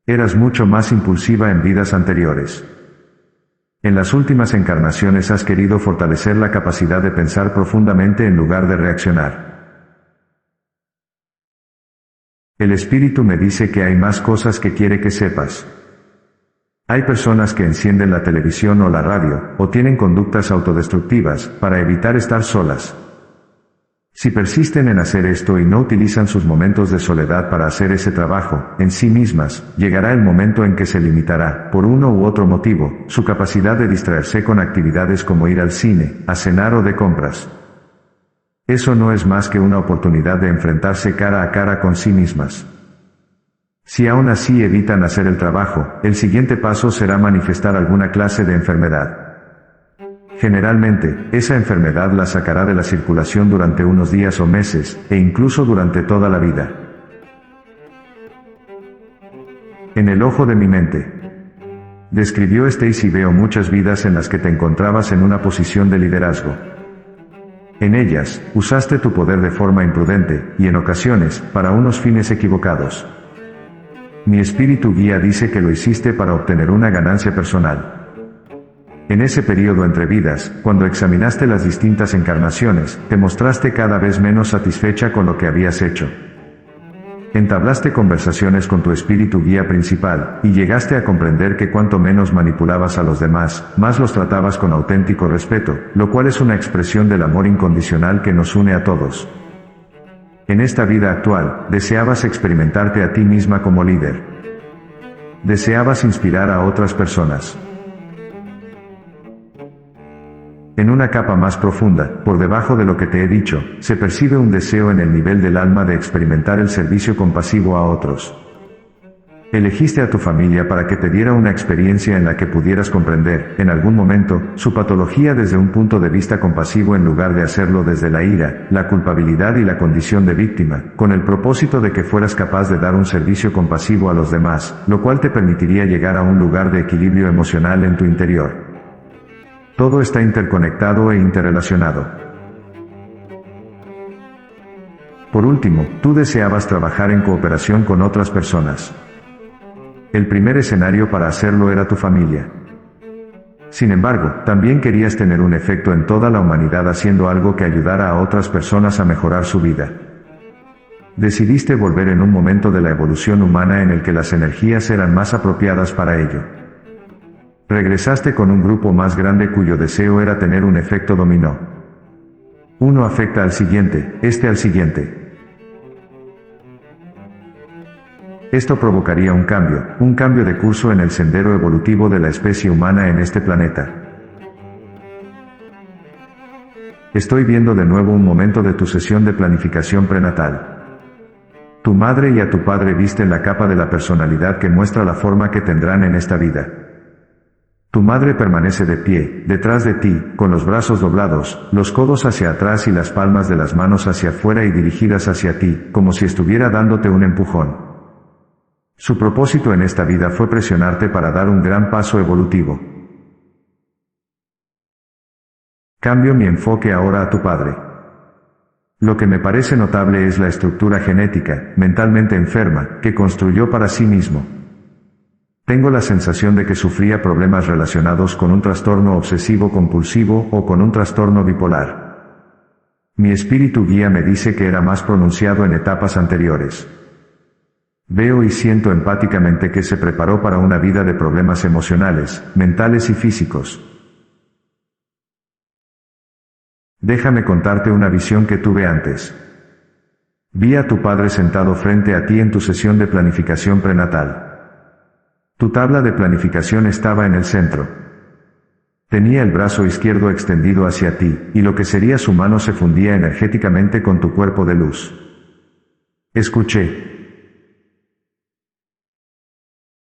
Eras mucho más impulsiva en vidas anteriores. En las últimas encarnaciones has querido fortalecer la capacidad de pensar profundamente en lugar de reaccionar. El espíritu me dice que hay más cosas que quiere que sepas. Hay personas que encienden la televisión o la radio, o tienen conductas autodestructivas, para evitar estar solas. Si persisten en hacer esto y no utilizan sus momentos de soledad para hacer ese trabajo, en sí mismas, llegará el momento en que se limitará, por uno u otro motivo, su capacidad de distraerse con actividades como ir al cine, a cenar o de compras. Eso no es más que una oportunidad de enfrentarse cara a cara con sí mismas. Si aún así evitan hacer el trabajo, el siguiente paso será manifestar alguna clase de enfermedad. Generalmente, esa enfermedad la sacará de la circulación durante unos días o meses, e incluso durante toda la vida. En el ojo de mi mente. Describió Stacy, veo muchas vidas en las que te encontrabas en una posición de liderazgo. En ellas, usaste tu poder de forma imprudente, y en ocasiones, para unos fines equivocados. Mi espíritu guía dice que lo hiciste para obtener una ganancia personal. En ese periodo entre vidas, cuando examinaste las distintas encarnaciones, te mostraste cada vez menos satisfecha con lo que habías hecho. Entablaste conversaciones con tu espíritu guía principal, y llegaste a comprender que cuanto menos manipulabas a los demás, más los tratabas con auténtico respeto, lo cual es una expresión del amor incondicional que nos une a todos. En esta vida actual, deseabas experimentarte a ti misma como líder. Deseabas inspirar a otras personas. En una capa más profunda, por debajo de lo que te he dicho, se percibe un deseo en el nivel del alma de experimentar el servicio compasivo a otros. Elegiste a tu familia para que te diera una experiencia en la que pudieras comprender, en algún momento, su patología desde un punto de vista compasivo en lugar de hacerlo desde la ira, la culpabilidad y la condición de víctima, con el propósito de que fueras capaz de dar un servicio compasivo a los demás, lo cual te permitiría llegar a un lugar de equilibrio emocional en tu interior. Todo está interconectado e interrelacionado. Por último, tú deseabas trabajar en cooperación con otras personas. El primer escenario para hacerlo era tu familia. Sin embargo, también querías tener un efecto en toda la humanidad haciendo algo que ayudara a otras personas a mejorar su vida. Decidiste volver en un momento de la evolución humana en el que las energías eran más apropiadas para ello. Regresaste con un grupo más grande cuyo deseo era tener un efecto dominó. Uno afecta al siguiente, este al siguiente. Esto provocaría un cambio de curso en el sendero evolutivo de la especie humana en este planeta. Estoy viendo de nuevo un momento de tu sesión de planificación prenatal. Tu madre y a tu padre visten la capa de la personalidad que muestra la forma que tendrán en esta vida. Tu madre permanece de pie, detrás de ti, con los brazos doblados, los codos hacia atrás y las palmas de las manos hacia afuera y dirigidas hacia ti, como si estuviera dándote un empujón. Su propósito en esta vida fue presionarte para dar un gran paso evolutivo. Cambio mi enfoque ahora a tu padre. Lo que me parece notable es la estructura genética, mentalmente enferma, que construyó para sí mismo. Tengo la sensación de que sufría problemas relacionados con un trastorno obsesivo-compulsivo o con un trastorno bipolar. Mi espíritu guía me dice que era más pronunciado en etapas anteriores. Veo y siento empáticamente que se preparó para una vida de problemas emocionales, mentales y físicos. Déjame contarte una visión que tuve antes. Vi a tu padre sentado frente a ti en tu sesión de planificación prenatal. Tu tabla de planificación estaba en el centro. Tenía el brazo izquierdo extendido hacia ti, y lo que sería su mano se fundía energéticamente con tu cuerpo de luz. Escuché.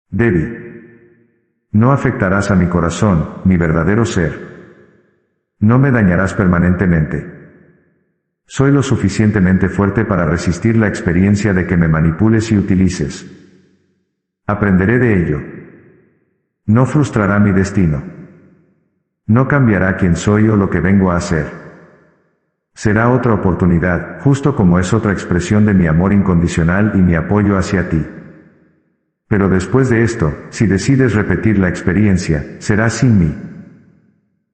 Debbie. No afectarás a mi corazón, mi verdadero ser. No me dañarás permanentemente. Soy lo suficientemente fuerte para resistir la experiencia de que me manipules y utilices. Aprenderé de ello. No frustrará mi destino. No cambiará quién soy o lo que vengo a hacer. Será otra oportunidad, justo como es otra expresión de mi amor incondicional y mi apoyo hacia ti. Pero después de esto, si decides repetir la experiencia, será sin mí.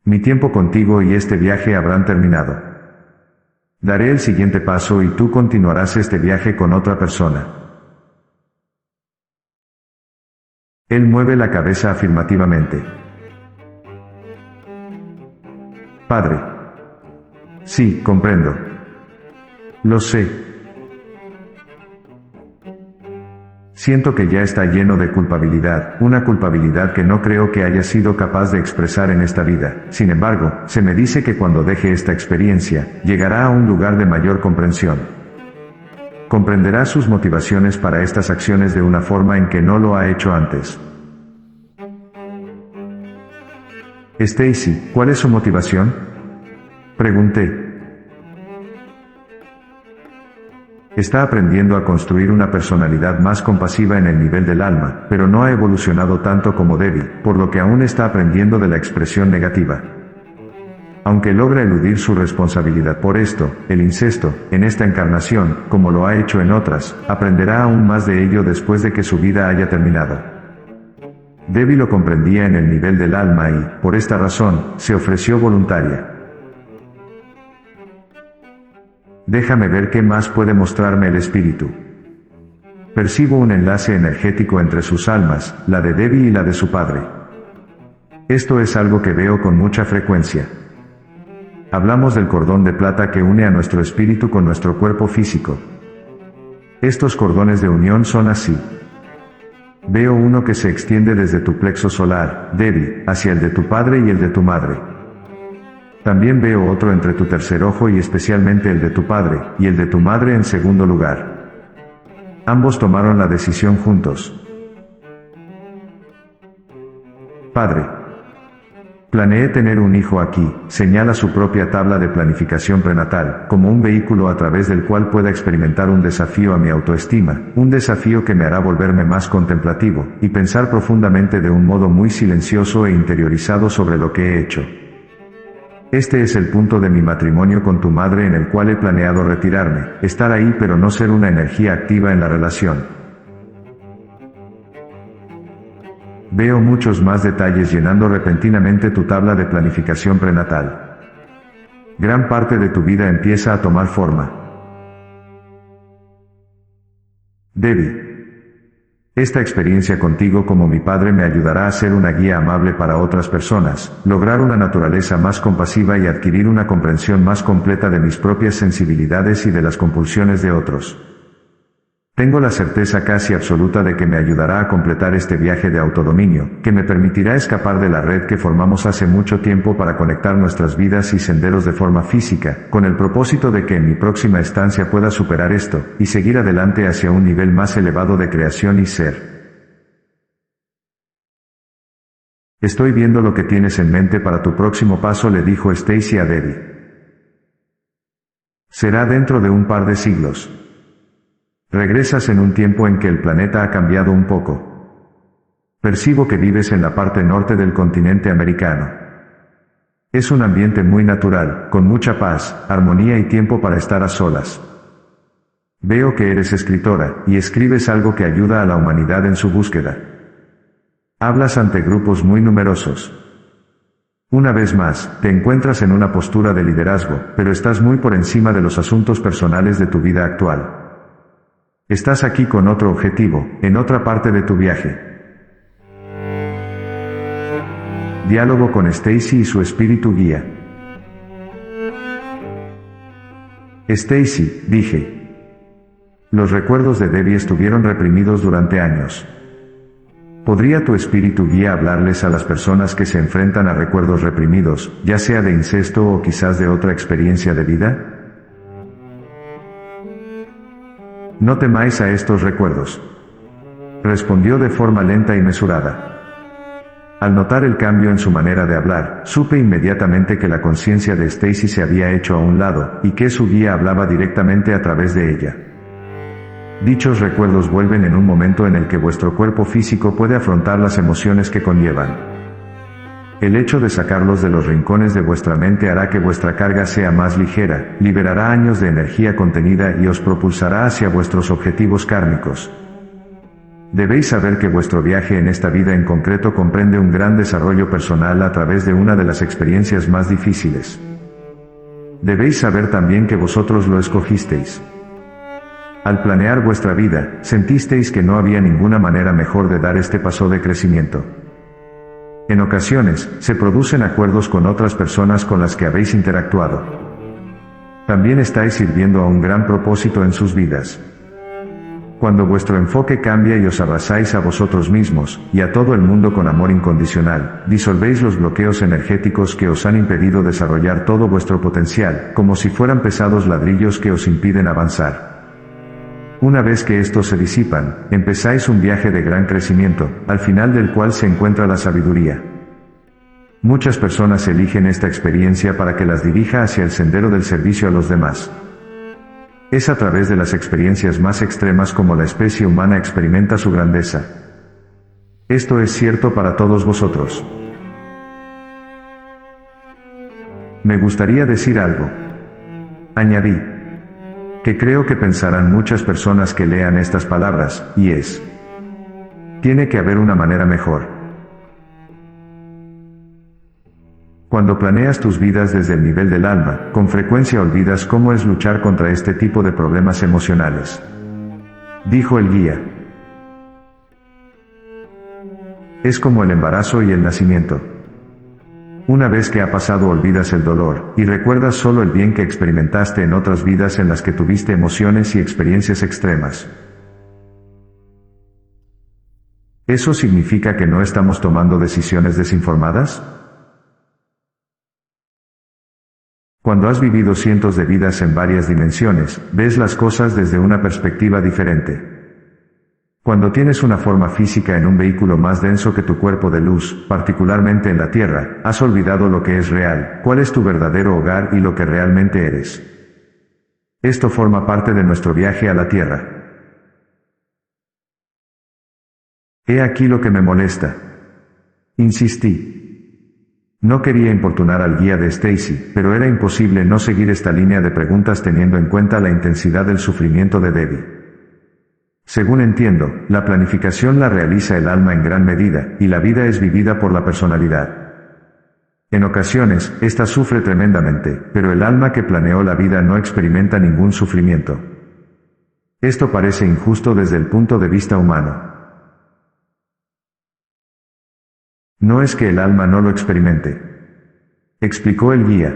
Mi tiempo contigo y este viaje habrán terminado. Daré el siguiente paso y tú continuarás este viaje con otra persona. Él mueve la cabeza afirmativamente. Padre. Sí, comprendo. Lo sé. Siento que ya está lleno de culpabilidad, una culpabilidad que no creo que haya sido capaz de expresar en esta vida. Sin embargo, se me dice que cuando deje esta experiencia, llegará a un lugar de mayor comprensión. Comprenderá sus motivaciones para estas acciones de una forma en que no lo ha hecho antes. Stacy, ¿cuál es su motivación? Pregunté. Está aprendiendo a construir una personalidad más compasiva en el nivel del alma, pero no ha evolucionado tanto como Debbie, por lo que aún está aprendiendo de la expresión negativa. Aunque logra eludir su responsabilidad por esto, el incesto, en esta encarnación, como lo ha hecho en otras, aprenderá aún más de ello después de que su vida haya terminado. Debbie lo comprendía en el nivel del alma y, por esta razón, se ofreció voluntaria. Déjame ver qué más puede mostrarme el espíritu. Percibo un enlace energético entre sus almas, la de Debbie y la de su padre. Esto es algo que veo con mucha frecuencia. Hablamos del cordón de plata que une a nuestro espíritu con nuestro cuerpo físico. Estos cordones de unión son así. Veo uno que se extiende desde tu plexo solar, Debbie, hacia el de tu padre y el de tu madre. También veo otro entre tu tercer ojo y especialmente el de tu padre, y el de tu madre en segundo lugar. Ambos tomaron la decisión juntos. Padre. Planeé tener un hijo aquí, señala su propia tabla de planificación prenatal, como un vehículo a través del cual pueda experimentar un desafío a mi autoestima, un desafío que me hará volverme más contemplativo, y pensar profundamente de un modo muy silencioso e interiorizado sobre lo que he hecho. Este es el punto de mi matrimonio con tu madre en el cual he planeado retirarme, estar ahí pero no ser una energía activa en la relación. Veo muchos más detalles llenando repentinamente tu tabla de planificación prenatal. Gran parte de tu vida empieza a tomar forma. Debbie. Esta experiencia contigo como mi padre me ayudará a ser una guía amable para otras personas, lograr una naturaleza más compasiva y adquirir una comprensión más completa de mis propias sensibilidades y de las compulsiones de otros. Tengo la certeza casi absoluta de que me ayudará a completar este viaje de autodominio, que me permitirá escapar de la red que formamos hace mucho tiempo para conectar nuestras vidas y senderos de forma física, con el propósito de que en mi próxima estancia pueda superar esto, y seguir adelante hacia un nivel más elevado de creación y ser. Estoy viendo lo que tienes en mente para tu próximo paso, le dijo Stacy a Debbie. Será dentro de un par de siglos. Regresas en un tiempo en que el planeta ha cambiado un poco. Percibo que vives en la parte norte del continente americano. Es un ambiente muy natural, con mucha paz, armonía y tiempo para estar a solas. Veo que eres escritora, y escribes algo que ayuda a la humanidad en su búsqueda. Hablas ante grupos muy numerosos. Una vez más, te encuentras en una postura de liderazgo, pero estás muy por encima de los asuntos personales de tu vida actual. Estás aquí con otro objetivo, en otra parte de tu viaje. Diálogo con Stacy y su espíritu guía. Stacy, dije. Los recuerdos de Debbie estuvieron reprimidos durante años. ¿Podría tu espíritu guía hablarles a las personas que se enfrentan a recuerdos reprimidos, ya sea de incesto o quizás de otra experiencia de vida? No temáis a estos recuerdos. Respondió de forma lenta y mesurada. Al notar el cambio en su manera de hablar, supe inmediatamente que la conciencia de Stacy se había hecho a un lado, y que su guía hablaba directamente a través de ella. Dichos recuerdos vuelven en un momento en el que vuestro cuerpo físico puede afrontar las emociones que conllevan. El hecho de sacarlos de los rincones de vuestra mente hará que vuestra carga sea más ligera, liberará años de energía contenida y os propulsará hacia vuestros objetivos kármicos. Debéis saber que vuestro viaje en esta vida en concreto comprende un gran desarrollo personal a través de una de las experiencias más difíciles. Debéis saber también que vosotros lo escogisteis. Al planear vuestra vida, sentisteis que no había ninguna manera mejor de dar este paso de crecimiento. En ocasiones, se producen acuerdos con otras personas con las que habéis interactuado. También estáis sirviendo a un gran propósito en sus vidas. Cuando vuestro enfoque cambia y os abrazáis a vosotros mismos, y a todo el mundo con amor incondicional, disolvéis los bloqueos energéticos que os han impedido desarrollar todo vuestro potencial, como si fueran pesados ladrillos que os impiden avanzar. Una vez que estos se disipan, empezáis un viaje de gran crecimiento, al final del cual se encuentra la sabiduría. Muchas personas eligen esta experiencia para que las dirija hacia el sendero del servicio a los demás. Es a través de las experiencias más extremas como la especie humana experimenta su grandeza. Esto es cierto para todos vosotros. Me gustaría decir algo. Añadí. Que creo que pensarán muchas personas que lean estas palabras, y es: tiene que haber una manera mejor. Cuando planeas tus vidas desde el nivel del alma, con frecuencia olvidas cómo es luchar contra este tipo de problemas emocionales. dijo el guía. Es como el embarazo y el nacimiento. Una vez que ha pasado olvidas el dolor, y recuerdas solo el bien que experimentaste en otras vidas en las que tuviste emociones y experiencias extremas. ¿Eso significa que no estamos tomando decisiones desinformadas? Cuando has vivido cientos de vidas en varias dimensiones, ves las cosas desde una perspectiva diferente. Cuando tienes una forma física en un vehículo más denso que tu cuerpo de luz, particularmente en la Tierra, has olvidado lo que es real, cuál es tu verdadero hogar y lo que realmente eres. Esto forma parte de nuestro viaje a la Tierra. He aquí lo que me molesta. Insistí. No quería importunar al guía de Stacy, pero era imposible no seguir esta línea de preguntas teniendo en cuenta la intensidad del sufrimiento de Debbie. Según entiendo, la planificación la realiza el alma en gran medida, y la vida es vivida por la personalidad. En ocasiones, ésta sufre tremendamente, pero el alma que planeó la vida no experimenta ningún sufrimiento. Esto parece injusto desde el punto de vista humano. No es que el alma no lo experimente, explicó el guía.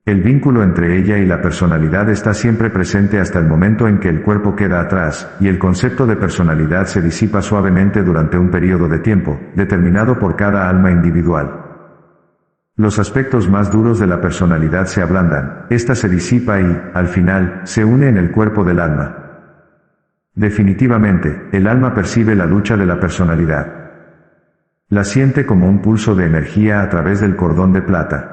El vínculo entre ella y la personalidad está siempre presente hasta el momento en que el cuerpo queda atrás, y el concepto de personalidad se disipa suavemente durante un periodo de tiempo, determinado por cada alma individual. Los aspectos más duros de la personalidad se ablandan, ésta se disipa y, al final, se une en el cuerpo del alma. Definitivamente, el alma percibe la lucha de la personalidad. La siente como un pulso de energía a través del cordón de plata.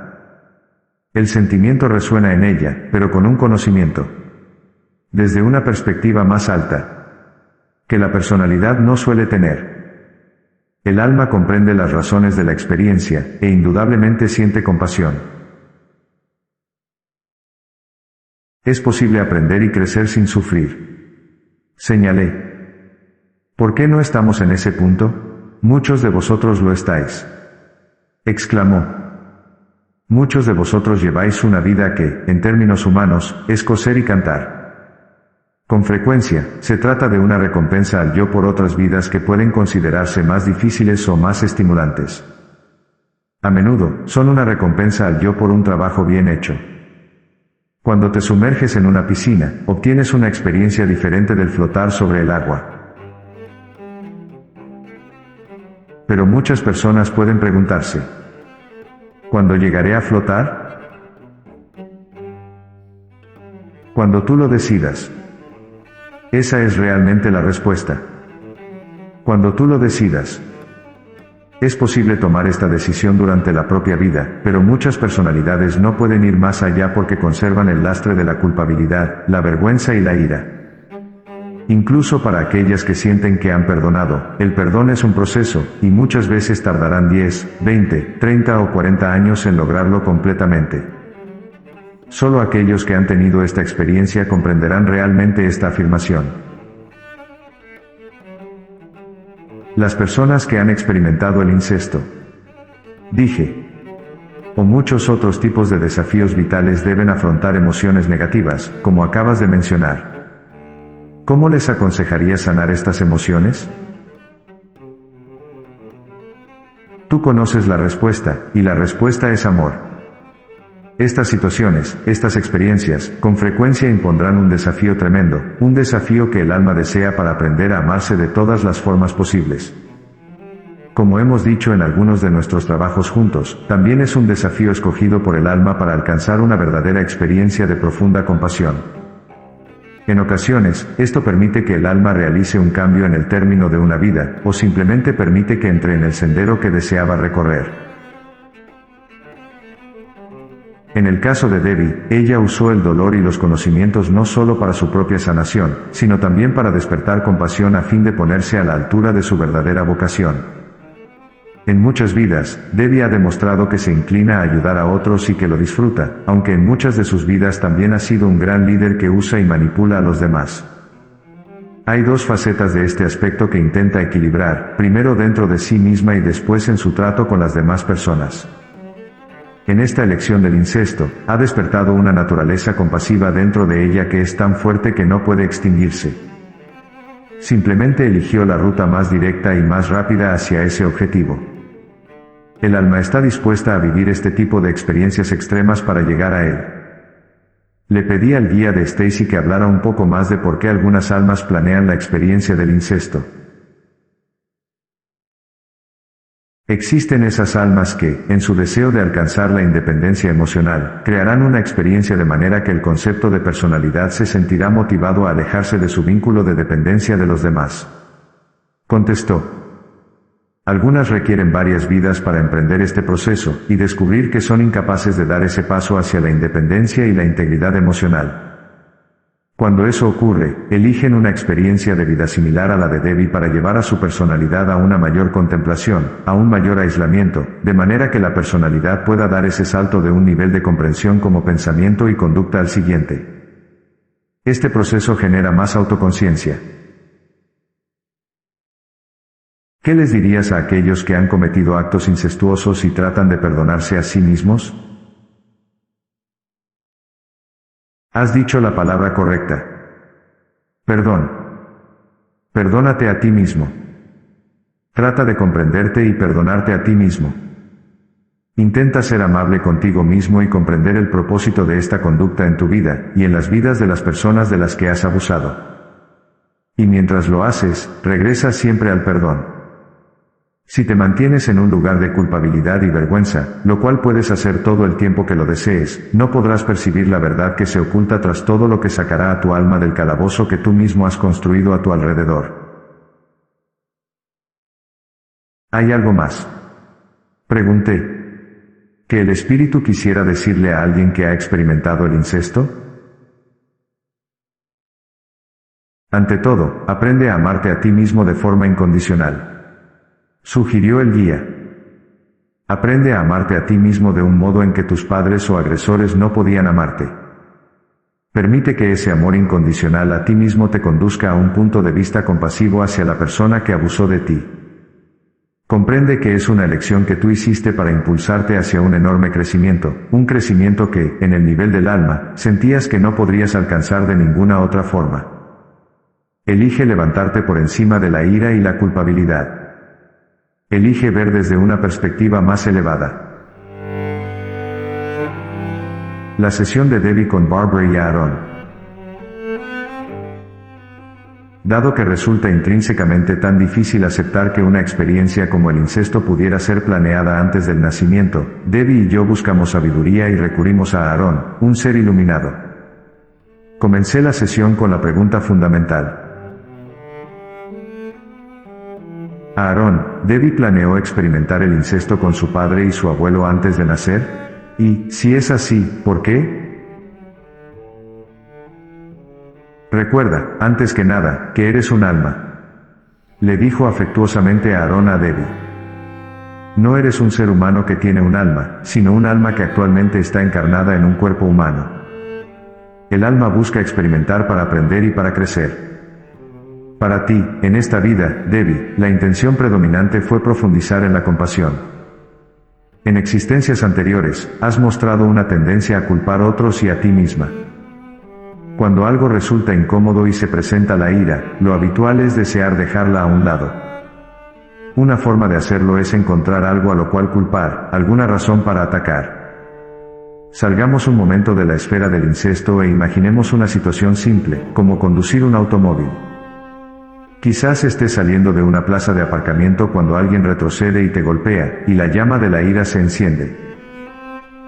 El sentimiento resuena en ella, pero con un conocimiento. Desde una perspectiva más alta. Que la personalidad no suele tener. El alma comprende las razones de la experiencia, e indudablemente siente compasión. Es posible aprender y crecer sin sufrir. Señalé. ¿Por qué no estamos en ese punto? Muchos de vosotros lo estáis. Exclamó. Muchos de vosotros lleváis una vida que, en términos humanos, es coser y cantar. Con frecuencia, se trata de una recompensa al yo por otras vidas que pueden considerarse más difíciles o más estimulantes. A menudo, son una recompensa al yo por un trabajo bien hecho. Cuando te sumerges en una piscina, obtienes una experiencia diferente del flotar sobre el agua. Pero muchas personas pueden preguntarse, ¿cuándo llegaré a flotar? Cuando tú lo decidas. Esa es realmente la respuesta. Cuando tú lo decidas. Es posible tomar esta decisión durante la propia vida, pero muchas personalidades no pueden ir más allá porque conservan el lastre de la culpabilidad, la vergüenza y la ira. Incluso para aquellas que sienten que han perdonado, el perdón es un proceso, y muchas veces tardarán 10, 20, 30 o 40 años en lograrlo completamente. Solo aquellos que han tenido esta experiencia comprenderán realmente esta afirmación. Las personas que han experimentado el incesto. Dije. O muchos otros tipos de desafíos vitales deben afrontar emociones negativas, como acabas de mencionar. ¿Cómo les aconsejaría sanar estas emociones? Tú conoces la respuesta, y la respuesta es amor. Estas situaciones, estas experiencias, con frecuencia impondrán un desafío tremendo, un desafío que el alma desea para aprender a amarse de todas las formas posibles. Como hemos dicho en algunos de nuestros trabajos juntos, también es un desafío escogido por el alma para alcanzar una verdadera experiencia de profunda compasión. En ocasiones, esto permite que el alma realice un cambio en el término de una vida, o simplemente permite que entre en el sendero que deseaba recorrer. En el caso de Debbie, ella usó el dolor y los conocimientos no solo para su propia sanación, sino también para despertar compasión a fin de ponerse a la altura de su verdadera vocación. En muchas vidas, Debbie ha demostrado que se inclina a ayudar a otros y que lo disfruta, aunque en muchas de sus vidas también ha sido un gran líder que usa y manipula a los demás. Hay dos facetas de este aspecto que intenta equilibrar, primero dentro de sí misma y después en su trato con las demás personas. En esta elección del incesto, ha despertado una naturaleza compasiva dentro de ella que es tan fuerte que no puede extinguirse. Simplemente eligió la ruta más directa y más rápida hacia ese objetivo. El alma está dispuesta a vivir este tipo de experiencias extremas para llegar a él. Le pedí al guía de Stacy que hablara un poco más de por qué algunas almas planean la experiencia del incesto. Existen esas almas que, en su deseo de alcanzar la independencia emocional, crearán una experiencia de manera que el concepto de personalidad se sentirá motivado a alejarse de su vínculo de dependencia de los demás. Contestó. Algunas requieren varias vidas para emprender este proceso, y descubrir que son incapaces de dar ese paso hacia la independencia y la integridad emocional. Cuando eso ocurre, eligen una experiencia de vida similar a la de Debbie para llevar a su personalidad a una mayor contemplación, a un mayor aislamiento, de manera que la personalidad pueda dar ese salto de un nivel de comprensión como pensamiento y conducta al siguiente. Este proceso genera más autoconciencia. ¿Qué les dirías a aquellos que han cometido actos incestuosos y tratan de perdonarse a sí mismos? Has dicho la palabra correcta. Perdón. Perdónate a ti mismo. Trata de comprenderte y perdonarte a ti mismo. Intenta ser amable contigo mismo y comprender el propósito de esta conducta en tu vida, y en las vidas de las personas de las que has abusado. Y mientras lo haces, regresa siempre al perdón. Si te mantienes en un lugar de culpabilidad y vergüenza, lo cual puedes hacer todo el tiempo que lo desees, no podrás percibir la verdad que se oculta tras todo lo que sacará a tu alma del calabozo que tú mismo has construido a tu alrededor. ¿Hay algo más? Pregunté. ¿Que el espíritu quisiera decirle a alguien que ha experimentado el incesto? Ante todo, aprende a amarte a ti mismo de forma incondicional. Sugirió el guía. Aprende a amarte a ti mismo de un modo en que tus padres o agresores no podían amarte. Permite que ese amor incondicional a ti mismo te conduzca a un punto de vista compasivo hacia la persona que abusó de ti. Comprende que es una elección que tú hiciste para impulsarte hacia un enorme crecimiento, un crecimiento que, en el nivel del alma, sentías que no podrías alcanzar de ninguna otra forma. Elige levantarte por encima de la ira y la culpabilidad. Elige ver desde una perspectiva más elevada. La sesión de Debbie con Barbara y Aaron. Dado que resulta intrínsecamente tan difícil aceptar que una experiencia como el incesto pudiera ser planeada antes del nacimiento, Debbie y yo buscamos sabiduría y recurrimos a Aaron, un ser iluminado. Comencé la sesión con la pregunta fundamental. Aaron, ¿Debbie planeó experimentar el incesto con su padre y su abuelo antes de nacer? Y, si es así, ¿por qué? Recuerda, antes que nada, que eres un alma. Le dijo afectuosamente Aaron a Debbie. No eres un ser humano que tiene un alma, sino un alma que actualmente está encarnada en un cuerpo humano. El alma busca experimentar para aprender y para crecer. Para ti, en esta vida, Debbie, la intención predominante fue profundizar en la compasión. En existencias anteriores, has mostrado una tendencia a culpar a otros y a ti misma. Cuando algo resulta incómodo y se presenta la ira, lo habitual es desear dejarla a un lado. Una forma de hacerlo es encontrar algo a lo cual culpar, alguna razón para atacar. Salgamos un momento de la esfera del incesto e imaginemos una situación simple, como conducir un automóvil. Quizás estés saliendo de una plaza de aparcamiento cuando alguien retrocede y te golpea, y la llama de la ira se enciende.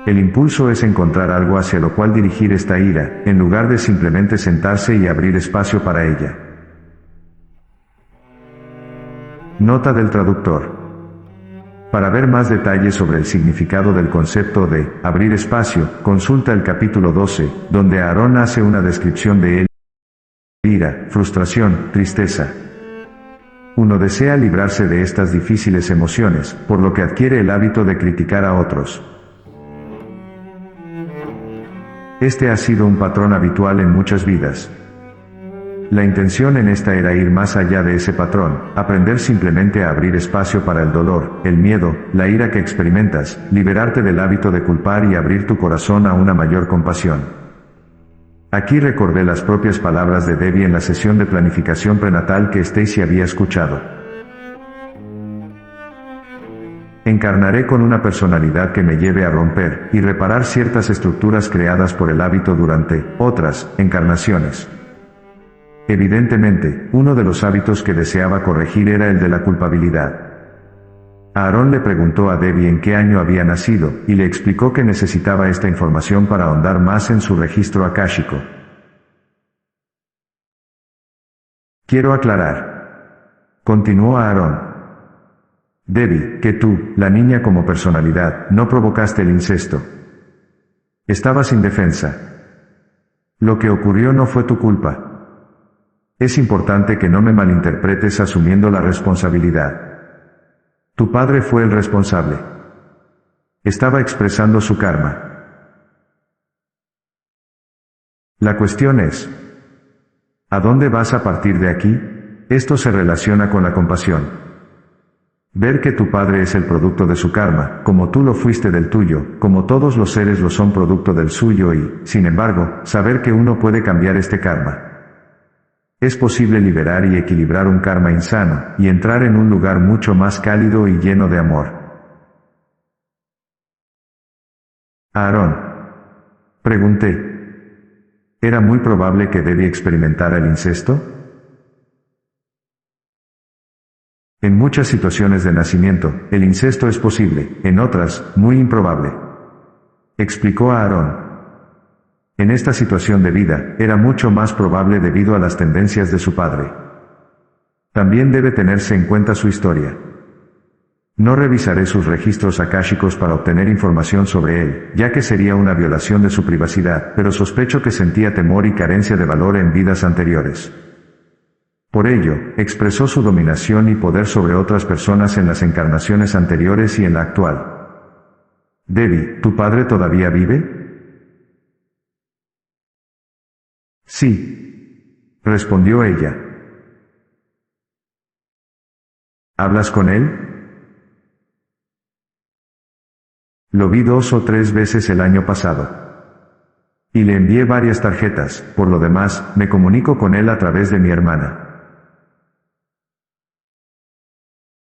El impulso es encontrar algo hacia lo cual dirigir esta ira, en lugar de simplemente sentarse y abrir espacio para ella. Nota del traductor. Para ver más detalles sobre el significado del concepto de abrir espacio, consulta el capítulo 12, donde Aaron hace una descripción de él. Ira, frustración, tristeza. Uno desea librarse de estas difíciles emociones, por lo que adquiere el hábito de criticar a otros. Este ha sido un patrón habitual en muchas vidas. La intención en esta era ir más allá de ese patrón, aprender simplemente a abrir espacio para el dolor, el miedo, la ira que experimentas, liberarte del hábito de culpar y abrir tu corazón a una mayor compasión. Aquí recordé las propias palabras de Debbie en la sesión de planificación prenatal que Stacy había escuchado. Encarnaré con una personalidad que me lleve a romper y reparar ciertas estructuras creadas por el hábito durante otras encarnaciones. Evidentemente, uno de los hábitos que deseaba corregir era el de la culpabilidad. Aarón le preguntó a Debbie en qué año había nacido, y le explicó que necesitaba esta información para ahondar más en su registro akáshico. Quiero aclarar. Continuó Aarón. Debbie, que tú, la niña como personalidad, no provocaste el incesto. Estabas indefensa. Lo que ocurrió no fue tu culpa. Es importante que no me malinterpretes asumiendo la responsabilidad. Tu padre fue el responsable. Estaba expresando su karma. La cuestión es, ¿a dónde vas a partir de aquí? Esto se relaciona con la compasión. Ver que tu padre es el producto de su karma, como tú lo fuiste del tuyo, como todos los seres lo son producto del suyo y, sin embargo, saber que uno puede cambiar este karma. Es posible liberar y equilibrar un karma insano, y entrar en un lugar mucho más cálido y lleno de amor. Aarón. Pregunté. ¿Era muy probable que Debbie experimentara el incesto? En muchas situaciones de nacimiento, el incesto es posible, en otras, muy improbable. Explicó Aarón. En esta situación de vida, era mucho más probable debido a las tendencias de su padre. También debe tenerse en cuenta su historia. No revisaré sus registros akáshicos para obtener información sobre él, ya que sería una violación de su privacidad, pero sospecho que sentía temor y carencia de valor en vidas anteriores. Por ello, expresó su dominación y poder sobre otras personas en las encarnaciones anteriores y en la actual. Debbie, ¿tu padre todavía vive? Sí, respondió ella. ¿Hablas con él? Lo vi 2 o 3 veces el año pasado. Y le envié varias tarjetas, por lo demás, me comunico con él a través de mi hermana.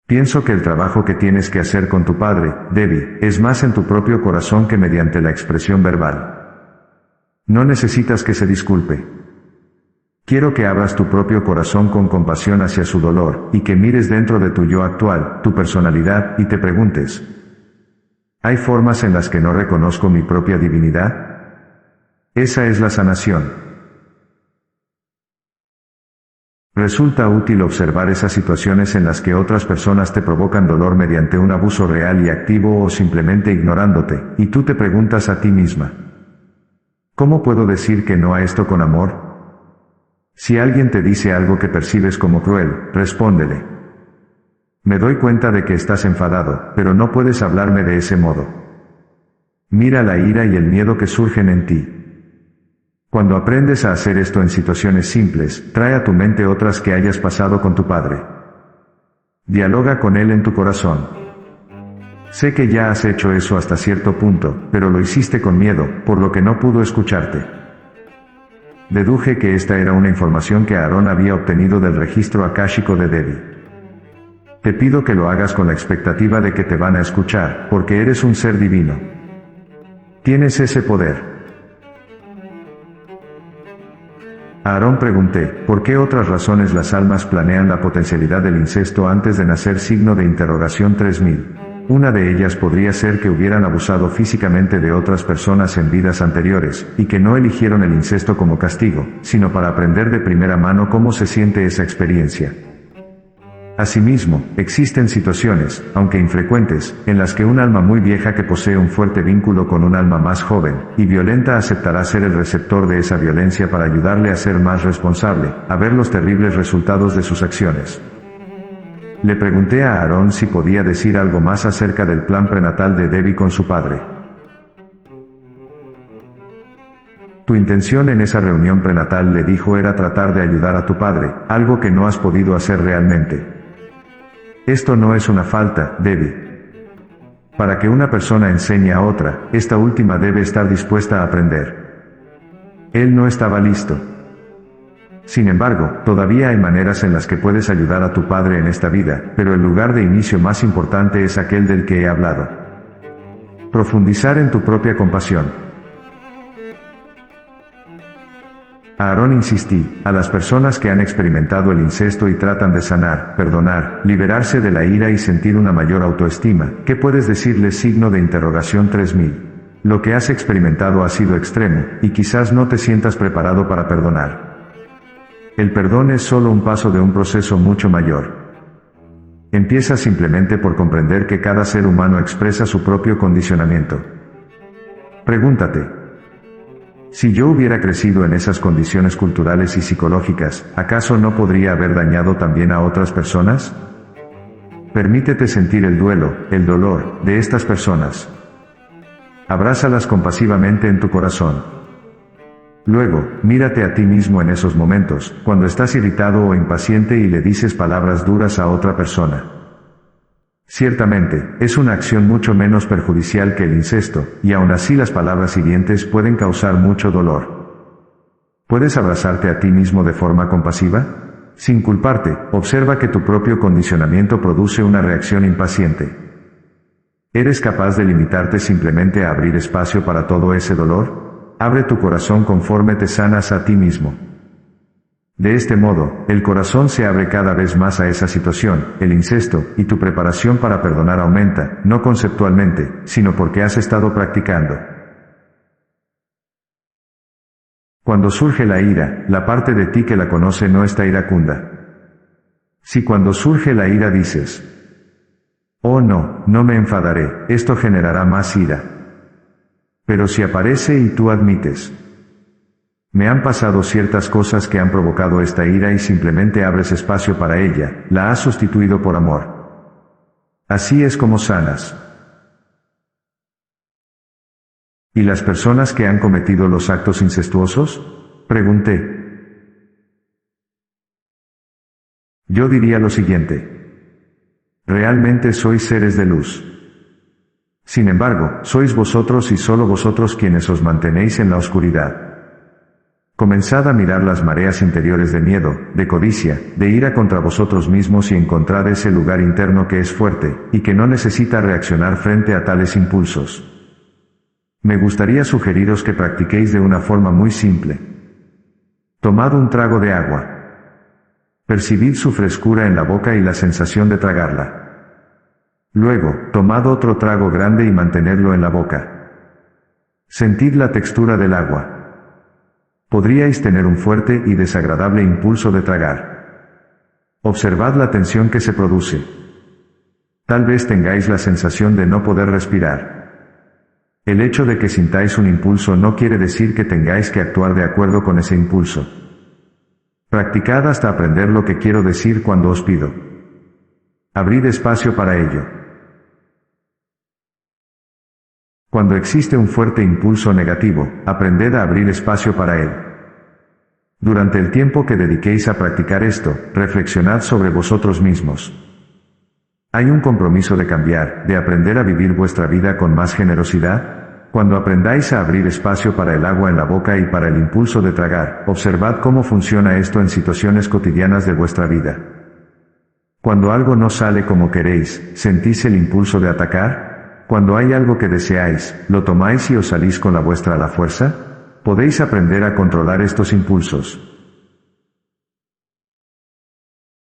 Pienso que el trabajo que tienes que hacer con tu padre, Debbie, es más en tu propio corazón que mediante la expresión verbal. No necesitas que se disculpe. Quiero que abras tu propio corazón con compasión hacia su dolor, y que mires dentro de tu yo actual, tu personalidad, y te preguntes: ¿hay formas en las que no reconozco mi propia divinidad? Esa es la sanación. Resulta útil observar esas situaciones en las que otras personas te provocan dolor mediante un abuso real y activo o simplemente ignorándote, y tú te preguntas a ti misma: ¿cómo puedo decir que no a esto con amor? Si alguien te dice algo que percibes como cruel, respóndele: me doy cuenta de que estás enfadado, pero no puedes hablarme de ese modo. Mira la ira y el miedo que surgen en ti. Cuando aprendes a hacer esto en situaciones simples, trae a tu mente otras que hayas pasado con tu padre. Dialoga con él en tu corazón. Sé que ya has hecho eso hasta cierto punto, pero lo hiciste con miedo, por lo que no pudo escucharte. Deduje que esta era una información que Aarón había obtenido del registro akáshico de Debbie. Te pido que lo hagas con la expectativa de que te van a escuchar, porque eres un ser divino. Tienes ese poder. Aarón pregunté, ¿por qué otras razones las almas planean la potencialidad del incesto antes de nacer? Signo de interrogación 3000. Una de ellas podría ser que hubieran abusado físicamente de otras personas en vidas anteriores, y que no eligieron el incesto como castigo, sino para aprender de primera mano cómo se siente esa experiencia. Asimismo, existen situaciones, aunque infrecuentes, en las que un alma muy vieja que posee un fuerte vínculo con un alma más joven y violenta aceptará ser el receptor de esa violencia para ayudarle a ser más responsable, a ver los terribles resultados de sus acciones. Le pregunté a Aarón si podía decir algo más acerca del plan prenatal de Debbie con su padre. Tu intención en esa reunión prenatal, le dijo, era tratar de ayudar a tu padre, algo que no has podido hacer realmente. Esto no es una falta, Debbie. Para que una persona enseñe a otra, esta última debe estar dispuesta a aprender. Él no estaba listo. Sin embargo, todavía hay maneras en las que puedes ayudar a tu padre en esta vida, pero el lugar de inicio más importante es aquel del que he hablado. Profundizar en tu propia compasión. A Aarón insistí, a las personas que han experimentado el incesto y tratan de sanar, perdonar, liberarse de la ira y sentir una mayor autoestima, ¿qué puedes decirles? 3000. Lo que has experimentado ha sido extremo, y quizás no te sientas preparado para perdonar. El perdón es solo un paso de un proceso mucho mayor. Empieza simplemente por comprender que cada ser humano expresa su propio condicionamiento. Pregúntate: si yo hubiera crecido en esas condiciones culturales y psicológicas, ¿acaso no podría haber dañado también a otras personas? Permítete sentir el duelo, el dolor, de estas personas. Abrázalas compasivamente en tu corazón. Luego, mírate a ti mismo en esos momentos, cuando estás irritado o impaciente y le dices palabras duras a otra persona. Ciertamente, es una acción mucho menos perjudicial que el incesto, y aún así las palabras hirientes pueden causar mucho dolor. ¿Puedes abrazarte a ti mismo de forma compasiva? Sin culparte, observa que tu propio condicionamiento produce una reacción impaciente. ¿Eres capaz de limitarte simplemente a abrir espacio para todo ese dolor? Abre tu corazón conforme te sanas a ti mismo. De este modo, el corazón se abre cada vez más a esa situación, el incesto, y tu preparación para perdonar aumenta, no conceptualmente, sino porque has estado practicando. Cuando surge la ira, la parte de ti que la conoce no está iracunda. Si cuando surge la ira dices: oh no me enfadaré, esto generará más ira. Pero si aparece y tú admites: me han pasado ciertas cosas que han provocado esta ira, y simplemente abres espacio para ella, la has sustituido por amor. Así es como sanas. ¿Y las personas que han cometido los actos incestuosos? Pregunté. Yo diría lo siguiente: realmente sois seres de luz. Sin embargo, sois vosotros y solo vosotros quienes os mantenéis en la oscuridad. Comenzad a mirar las mareas interiores de miedo, de codicia, de ira contra vosotros mismos y encontrad ese lugar interno que es fuerte, y que no necesita reaccionar frente a tales impulsos. Me gustaría sugeriros que practiquéis de una forma muy simple. Tomad un trago de agua. Percibid su frescura en la boca y la sensación de tragarla. Luego, tomad otro trago grande y mantenedlo en la boca. Sentid la textura del agua. Podríais tener un fuerte y desagradable impulso de tragar. Observad la tensión que se produce. Tal vez tengáis la sensación de no poder respirar. El hecho de que sintáis un impulso no quiere decir que tengáis que actuar de acuerdo con ese impulso. Practicad hasta aprender lo que quiero decir cuando os pido. Abrid espacio para ello. Cuando existe un fuerte impulso negativo, aprended a abrir espacio para él. Durante el tiempo que dediquéis a practicar esto, reflexionad sobre vosotros mismos. ¿Hay un compromiso de cambiar, de aprender a vivir vuestra vida con más generosidad? Cuando aprendáis a abrir espacio para el agua en la boca y para el impulso de tragar, observad cómo funciona esto en situaciones cotidianas de vuestra vida. Cuando algo no sale como queréis, ¿sentís el impulso de atacar? Cuando hay algo que deseáis, ¿lo tomáis y os salís con la vuestra a la fuerza? Podéis aprender a controlar estos impulsos.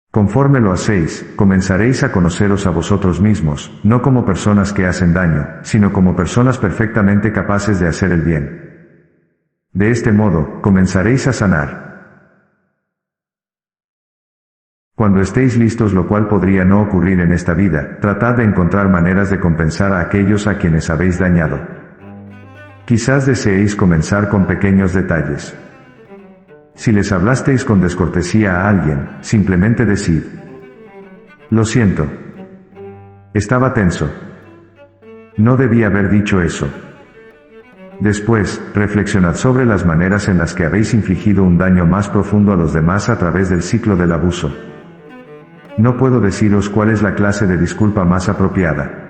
Conforme lo hacéis, comenzaréis a conoceros a vosotros mismos, no como personas que hacen daño, sino como personas perfectamente capaces de hacer el bien. De este modo, comenzaréis a sanar. Cuando estéis listos, lo cual podría no ocurrir en esta vida, tratad de encontrar maneras de compensar a aquellos a quienes habéis dañado. Quizás deseéis comenzar con pequeños detalles. Si les hablasteis con descortesía a alguien, simplemente decid: lo siento. Estaba tenso. No debí haber dicho eso. Después, reflexionad sobre las maneras en las que habéis infligido un daño más profundo a los demás a través del ciclo del abuso. No puedo deciros cuál es la clase de disculpa más apropiada.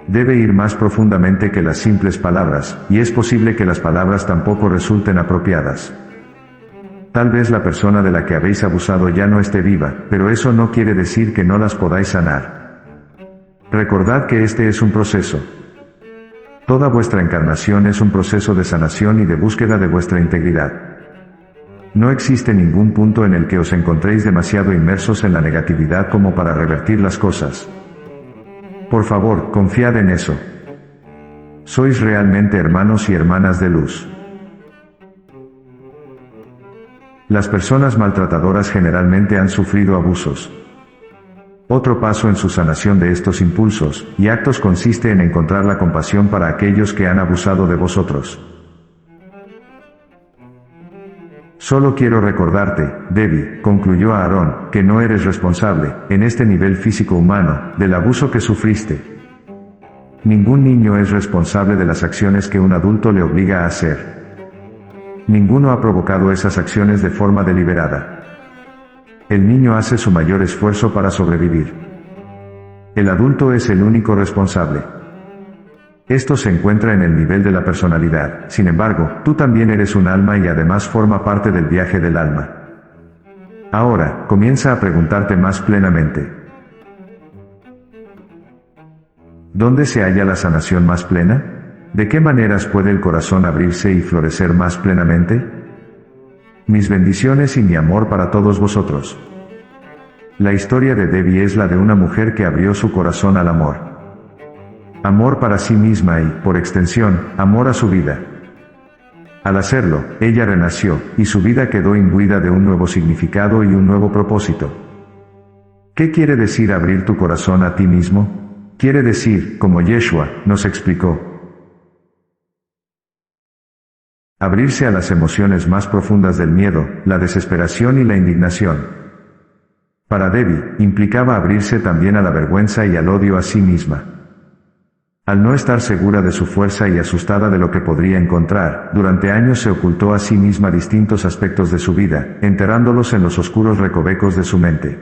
Debe ir más profundamente que las simples palabras, y es posible que las palabras tampoco resulten apropiadas. Tal vez la persona de la que habéis abusado ya no esté viva, pero eso no quiere decir que no las podáis sanar. Recordad que este es un proceso. Toda vuestra encarnación es un proceso de sanación y de búsqueda de vuestra integridad. No existe ningún punto en el que os encontréis demasiado inmersos en la negatividad como para revertir las cosas. Por favor, confiad en eso. Sois realmente hermanos y hermanas de luz. Las personas maltratadoras generalmente han sufrido abusos. Otro paso en su sanación de estos impulsos y actos consiste en encontrar la compasión para aquellos que han abusado de vosotros. Solo quiero recordarte, Debbie, concluyó Aarón, que no eres responsable, en este nivel físico humano, del abuso que sufriste. Ningún niño es responsable de las acciones que un adulto le obliga a hacer. Ninguno ha provocado esas acciones de forma deliberada. El niño hace su mayor esfuerzo para sobrevivir. El adulto es el único responsable. Esto se encuentra en el nivel de la personalidad. Sin embargo, tú también eres un alma y además forma parte del viaje del alma. Ahora, comienza a preguntarte más plenamente. ¿Dónde se halla la sanación más plena? ¿De qué maneras puede el corazón abrirse y florecer más plenamente? Mis bendiciones y mi amor para todos vosotros. La historia de Debbie es la de una mujer que abrió su corazón al amor. Amor para sí misma y, por extensión, amor a su vida. Al hacerlo, ella renació, y su vida quedó imbuida de un nuevo significado y un nuevo propósito. ¿Qué quiere decir abrir tu corazón a ti mismo? Quiere decir, como Yeshua nos explicó, abrirse a las emociones más profundas del miedo, la desesperación y la indignación. Para Debbie, implicaba abrirse también a la vergüenza y al odio a sí misma. Al no estar segura de su fuerza y asustada de lo que podría encontrar, durante años se ocultó a sí misma distintos aspectos de su vida, enterrándolos en los oscuros recovecos de su mente.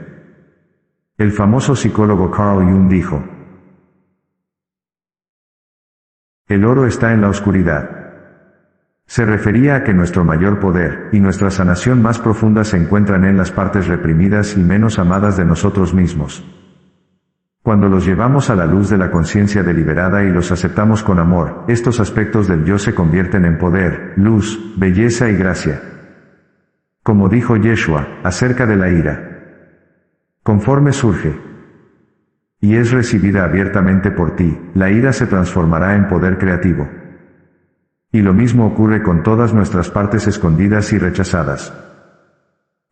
El famoso psicólogo Carl Jung dijo: "El oro está en la oscuridad". Se refería a que nuestro mayor poder, y nuestra sanación más profunda se encuentran en las partes reprimidas y menos amadas de nosotros mismos. Cuando los llevamos a la luz de la conciencia deliberada y los aceptamos con amor, estos aspectos del yo se convierten en poder, luz, belleza y gracia. Como dijo Yeshua, acerca de la ira. Conforme surge y es recibida abiertamente por ti, la ira se transformará en poder creativo. Y lo mismo ocurre con todas nuestras partes escondidas y rechazadas.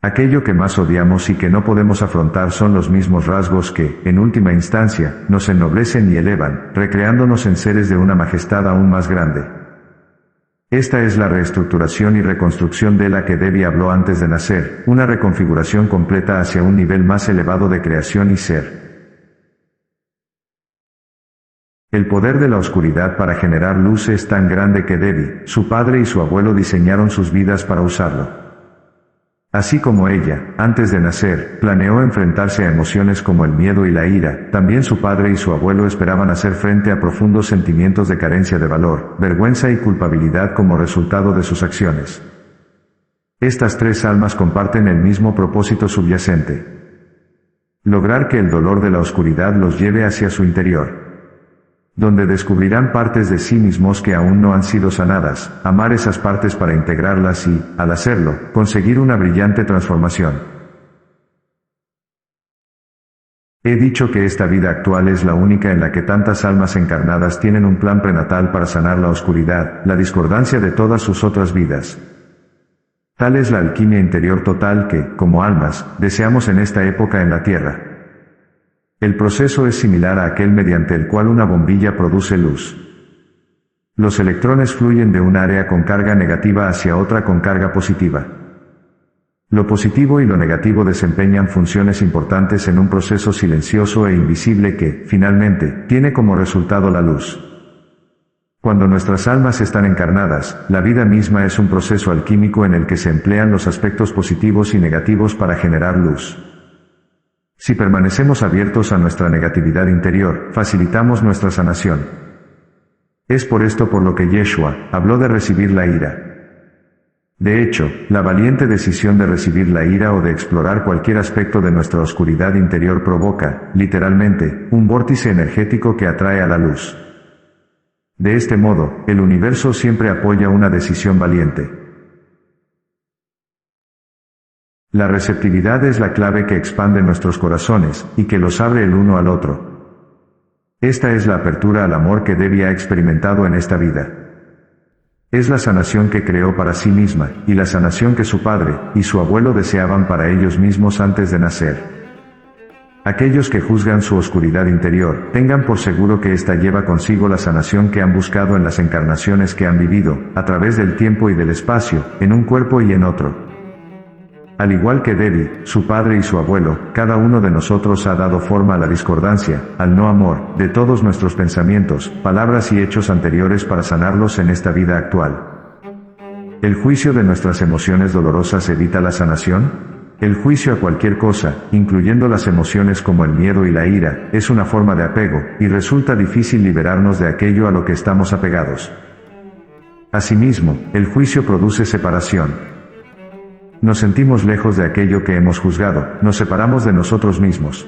Aquello que más odiamos y que no podemos afrontar son los mismos rasgos que, en última instancia, nos ennoblecen y elevan, recreándonos en seres de una majestad aún más grande. Esta es la reestructuración y reconstrucción de la que Debbie habló antes de nacer, una reconfiguración completa hacia un nivel más elevado de creación y ser. El poder de la oscuridad para generar luz es tan grande que Debbie, su padre y su abuelo diseñaron sus vidas para usarlo. Así como ella, antes de nacer, planeó enfrentarse a emociones como el miedo y la ira, también su padre y su abuelo esperaban hacer frente a profundos sentimientos de carencia de valor, vergüenza y culpabilidad como resultado de sus acciones. Estas tres almas comparten el mismo propósito subyacente: lograr que el dolor de la oscuridad los lleve hacia su interior, donde descubrirán partes de sí mismos que aún no han sido sanadas, amar esas partes para integrarlas y, al hacerlo, conseguir una brillante transformación. He dicho que esta vida actual es la única en la que tantas almas encarnadas tienen un plan prenatal para sanar la oscuridad, la discordancia de todas sus otras vidas. Tal es la alquimia interior total que, como almas, deseamos en esta época en la Tierra. El proceso es similar a aquel mediante el cual una bombilla produce luz. Los electrones fluyen de un área con carga negativa hacia otra con carga positiva. Lo positivo y lo negativo desempeñan funciones importantes en un proceso silencioso e invisible que, finalmente, tiene como resultado la luz. Cuando nuestras almas están encarnadas, la vida misma es un proceso alquímico en el que se emplean los aspectos positivos y negativos para generar luz. Si permanecemos abiertos a nuestra negatividad interior, facilitamos nuestra sanación. Es por esto por lo que Yeshua habló de recibir la ira. De hecho, la valiente decisión de recibir la ira o de explorar cualquier aspecto de nuestra oscuridad interior provoca, literalmente, un vórtice energético que atrae a la luz. De este modo, el universo siempre apoya una decisión valiente. La receptividad es la clave que expande nuestros corazones, y que los abre el uno al otro. Esta es la apertura al amor que Devi ha experimentado en esta vida. Es la sanación que creó para sí misma, y la sanación que su padre y su abuelo deseaban para ellos mismos antes de nacer. Aquellos que juzgan su oscuridad interior, tengan por seguro que ésta lleva consigo la sanación que han buscado en las encarnaciones que han vivido, a través del tiempo y del espacio, en un cuerpo y en otro. Al igual que Devi, su padre y su abuelo, cada uno de nosotros ha dado forma a la discordancia, al no amor, de todos nuestros pensamientos, palabras y hechos anteriores para sanarlos en esta vida actual. ¿El juicio de nuestras emociones dolorosas evita la sanación? El juicio a cualquier cosa, incluyendo las emociones como el miedo y la ira, es una forma de apego, y resulta difícil liberarnos de aquello a lo que estamos apegados. Asimismo, el juicio produce separación. Nos sentimos lejos de aquello que hemos juzgado, nos separamos de nosotros mismos.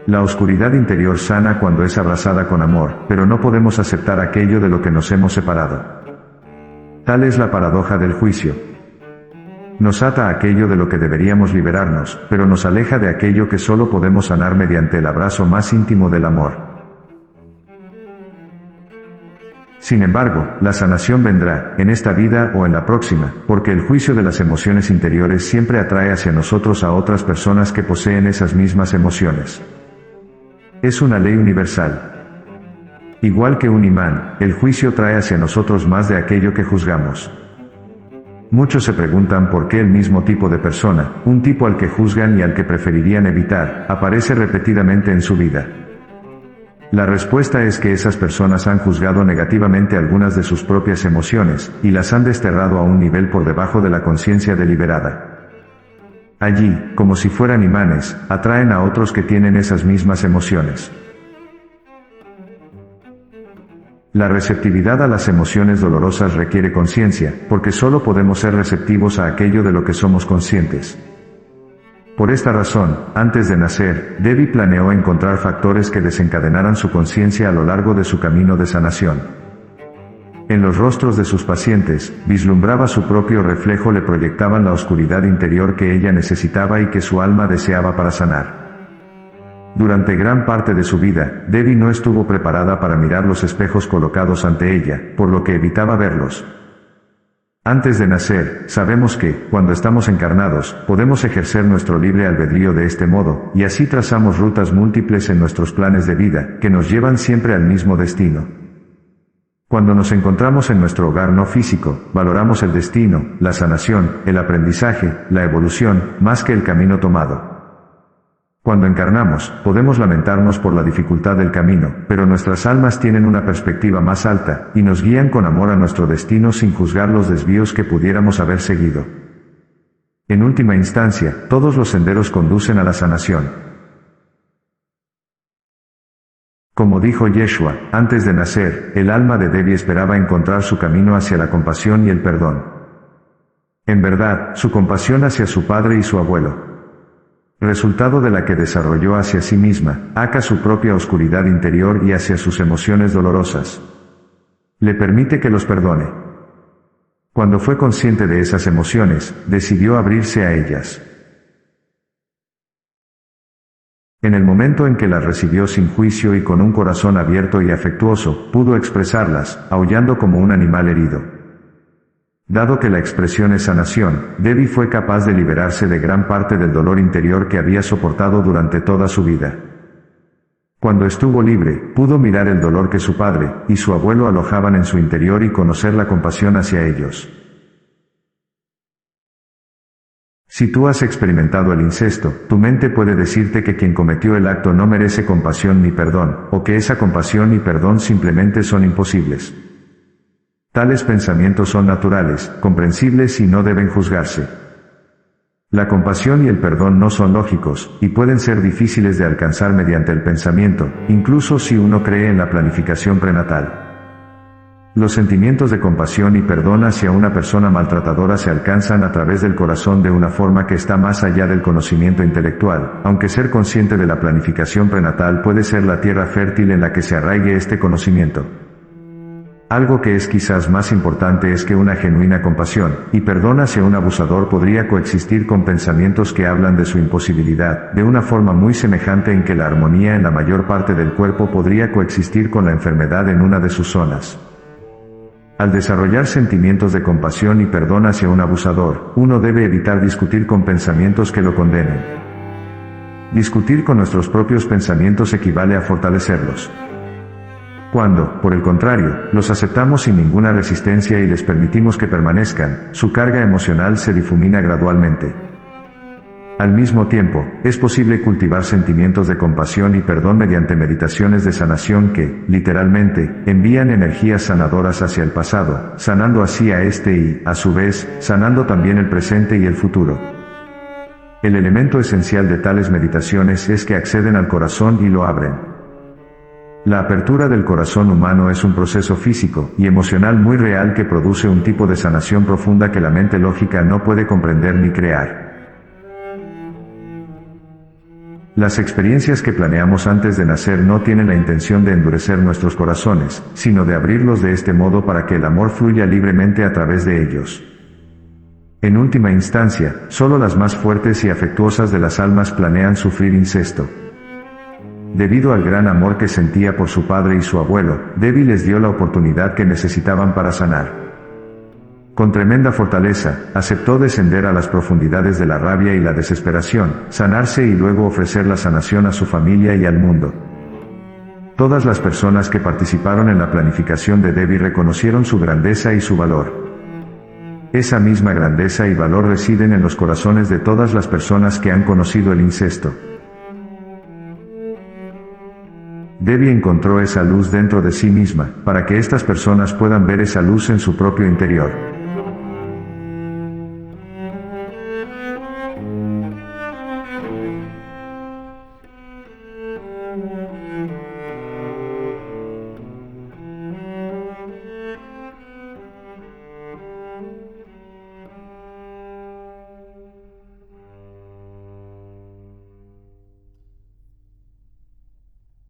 La oscuridad interior sana cuando es abrazada con amor, pero no podemos aceptar aquello de lo que nos hemos separado. Tal es la paradoja del juicio. Nos ata a aquello de lo que deberíamos liberarnos, pero nos aleja de aquello que solo podemos sanar mediante el abrazo más íntimo del amor. Sin embargo, la sanación vendrá, en esta vida o en la próxima, porque el juicio de las emociones interiores siempre atrae hacia nosotros a otras personas que poseen esas mismas emociones. Es una ley universal. Igual que un imán, el juicio trae hacia nosotros más de aquello que juzgamos. Muchos se preguntan por qué el mismo tipo de persona, un tipo al que juzgan y al que preferirían evitar, aparece repetidamente en su vida. La respuesta es que esas personas han juzgado negativamente algunas de sus propias emociones, y las han desterrado a un nivel por debajo de la conciencia deliberada. Allí, como si fueran imanes, atraen a otros que tienen esas mismas emociones. La receptividad a las emociones dolorosas requiere conciencia, porque solo podemos ser receptivos a aquello de lo que somos conscientes. Por esta razón, antes de nacer, Devi planeó encontrar factores que desencadenaran su conciencia a lo largo de su camino de sanación. En los rostros de sus pacientes, vislumbraba su propio reflejo, le proyectaban la oscuridad interior que ella necesitaba y que su alma deseaba para sanar. Durante gran parte de su vida, Devi no estuvo preparada para mirar los espejos colocados ante ella, por lo que evitaba verlos. Antes de nacer, sabemos que, cuando estamos encarnados, podemos ejercer nuestro libre albedrío de este modo, y así trazamos rutas múltiples en nuestros planes de vida, que nos llevan siempre al mismo destino. Cuando nos encontramos en nuestro hogar no físico, valoramos el destino, la sanación, el aprendizaje, la evolución, más que el camino tomado. Cuando encarnamos, podemos lamentarnos por la dificultad del camino, pero nuestras almas tienen una perspectiva más alta, y nos guían con amor a nuestro destino sin juzgar los desvíos que pudiéramos haber seguido. En última instancia, todos los senderos conducen a la sanación. Como dijo Yeshua, antes de nacer, el alma de Devi esperaba encontrar su camino hacia la compasión y el perdón. En verdad, su compasión hacia su padre y su abuelo. Resultado de la que desarrolló hacia sí misma, acá su propia oscuridad interior y hacia sus emociones dolorosas. Le permite que los perdone. Cuando fue consciente de esas emociones, decidió abrirse a ellas. En el momento en que las recibió sin juicio y con un corazón abierto y afectuoso, pudo expresarlas, aullando como un animal herido. Dado que la expresión es sanación, Devi fue capaz de liberarse de gran parte del dolor interior que había soportado durante toda su vida. Cuando estuvo libre, pudo mirar el dolor que su padre y su abuelo alojaban en su interior y conocer la compasión hacia ellos. Si tú has experimentado el incesto, tu mente puede decirte que quien cometió el acto no merece compasión ni perdón, o que esa compasión y perdón simplemente son imposibles. Tales pensamientos son naturales, comprensibles y no deben juzgarse. La compasión y el perdón no son lógicos, y pueden ser difíciles de alcanzar mediante el pensamiento, incluso si uno cree en la planificación prenatal. Los sentimientos de compasión y perdón hacia una persona maltratadora se alcanzan a través del corazón de una forma que está más allá del conocimiento intelectual, aunque ser consciente de la planificación prenatal puede ser la tierra fértil en la que se arraigue este conocimiento. Algo que es quizás más importante es que una genuina compasión y perdón hacia un abusador podría coexistir con pensamientos que hablan de su imposibilidad, de una forma muy semejante en que la armonía en la mayor parte del cuerpo podría coexistir con la enfermedad en una de sus zonas. Al desarrollar sentimientos de compasión y perdón hacia un abusador, uno debe evitar discutir con pensamientos que lo condenen. Discutir con nuestros propios pensamientos equivale a fortalecerlos. Cuando, por el contrario, los aceptamos sin ninguna resistencia y les permitimos que permanezcan, su carga emocional se difumina gradualmente. Al mismo tiempo, es posible cultivar sentimientos de compasión y perdón mediante meditaciones de sanación que, literalmente, envían energías sanadoras hacia el pasado, sanando así a este y, a su vez, sanando también el presente y el futuro. El elemento esencial de tales meditaciones es que acceden al corazón y lo abren. La apertura del corazón humano es un proceso físico y emocional muy real que produce un tipo de sanación profunda que la mente lógica no puede comprender ni crear. Las experiencias que planeamos antes de nacer no tienen la intención de endurecer nuestros corazones, sino de abrirlos de este modo para que el amor fluya libremente a través de ellos. En última instancia, solo las más fuertes y afectuosas de las almas planean sufrir incesto. Debido al gran amor que sentía por su padre y su abuelo, Debbie les dio la oportunidad que necesitaban para sanar. Con tremenda fortaleza, aceptó descender a las profundidades de la rabia y la desesperación, sanarse y luego ofrecer la sanación a su familia y al mundo. Todas las personas que participaron en la planificación de Debbie reconocieron su grandeza y su valor. Esa misma grandeza y valor residen en los corazones de todas las personas que han conocido el incesto. Debbie encontró esa luz dentro de sí misma, para que estas personas puedan ver esa luz en su propio interior.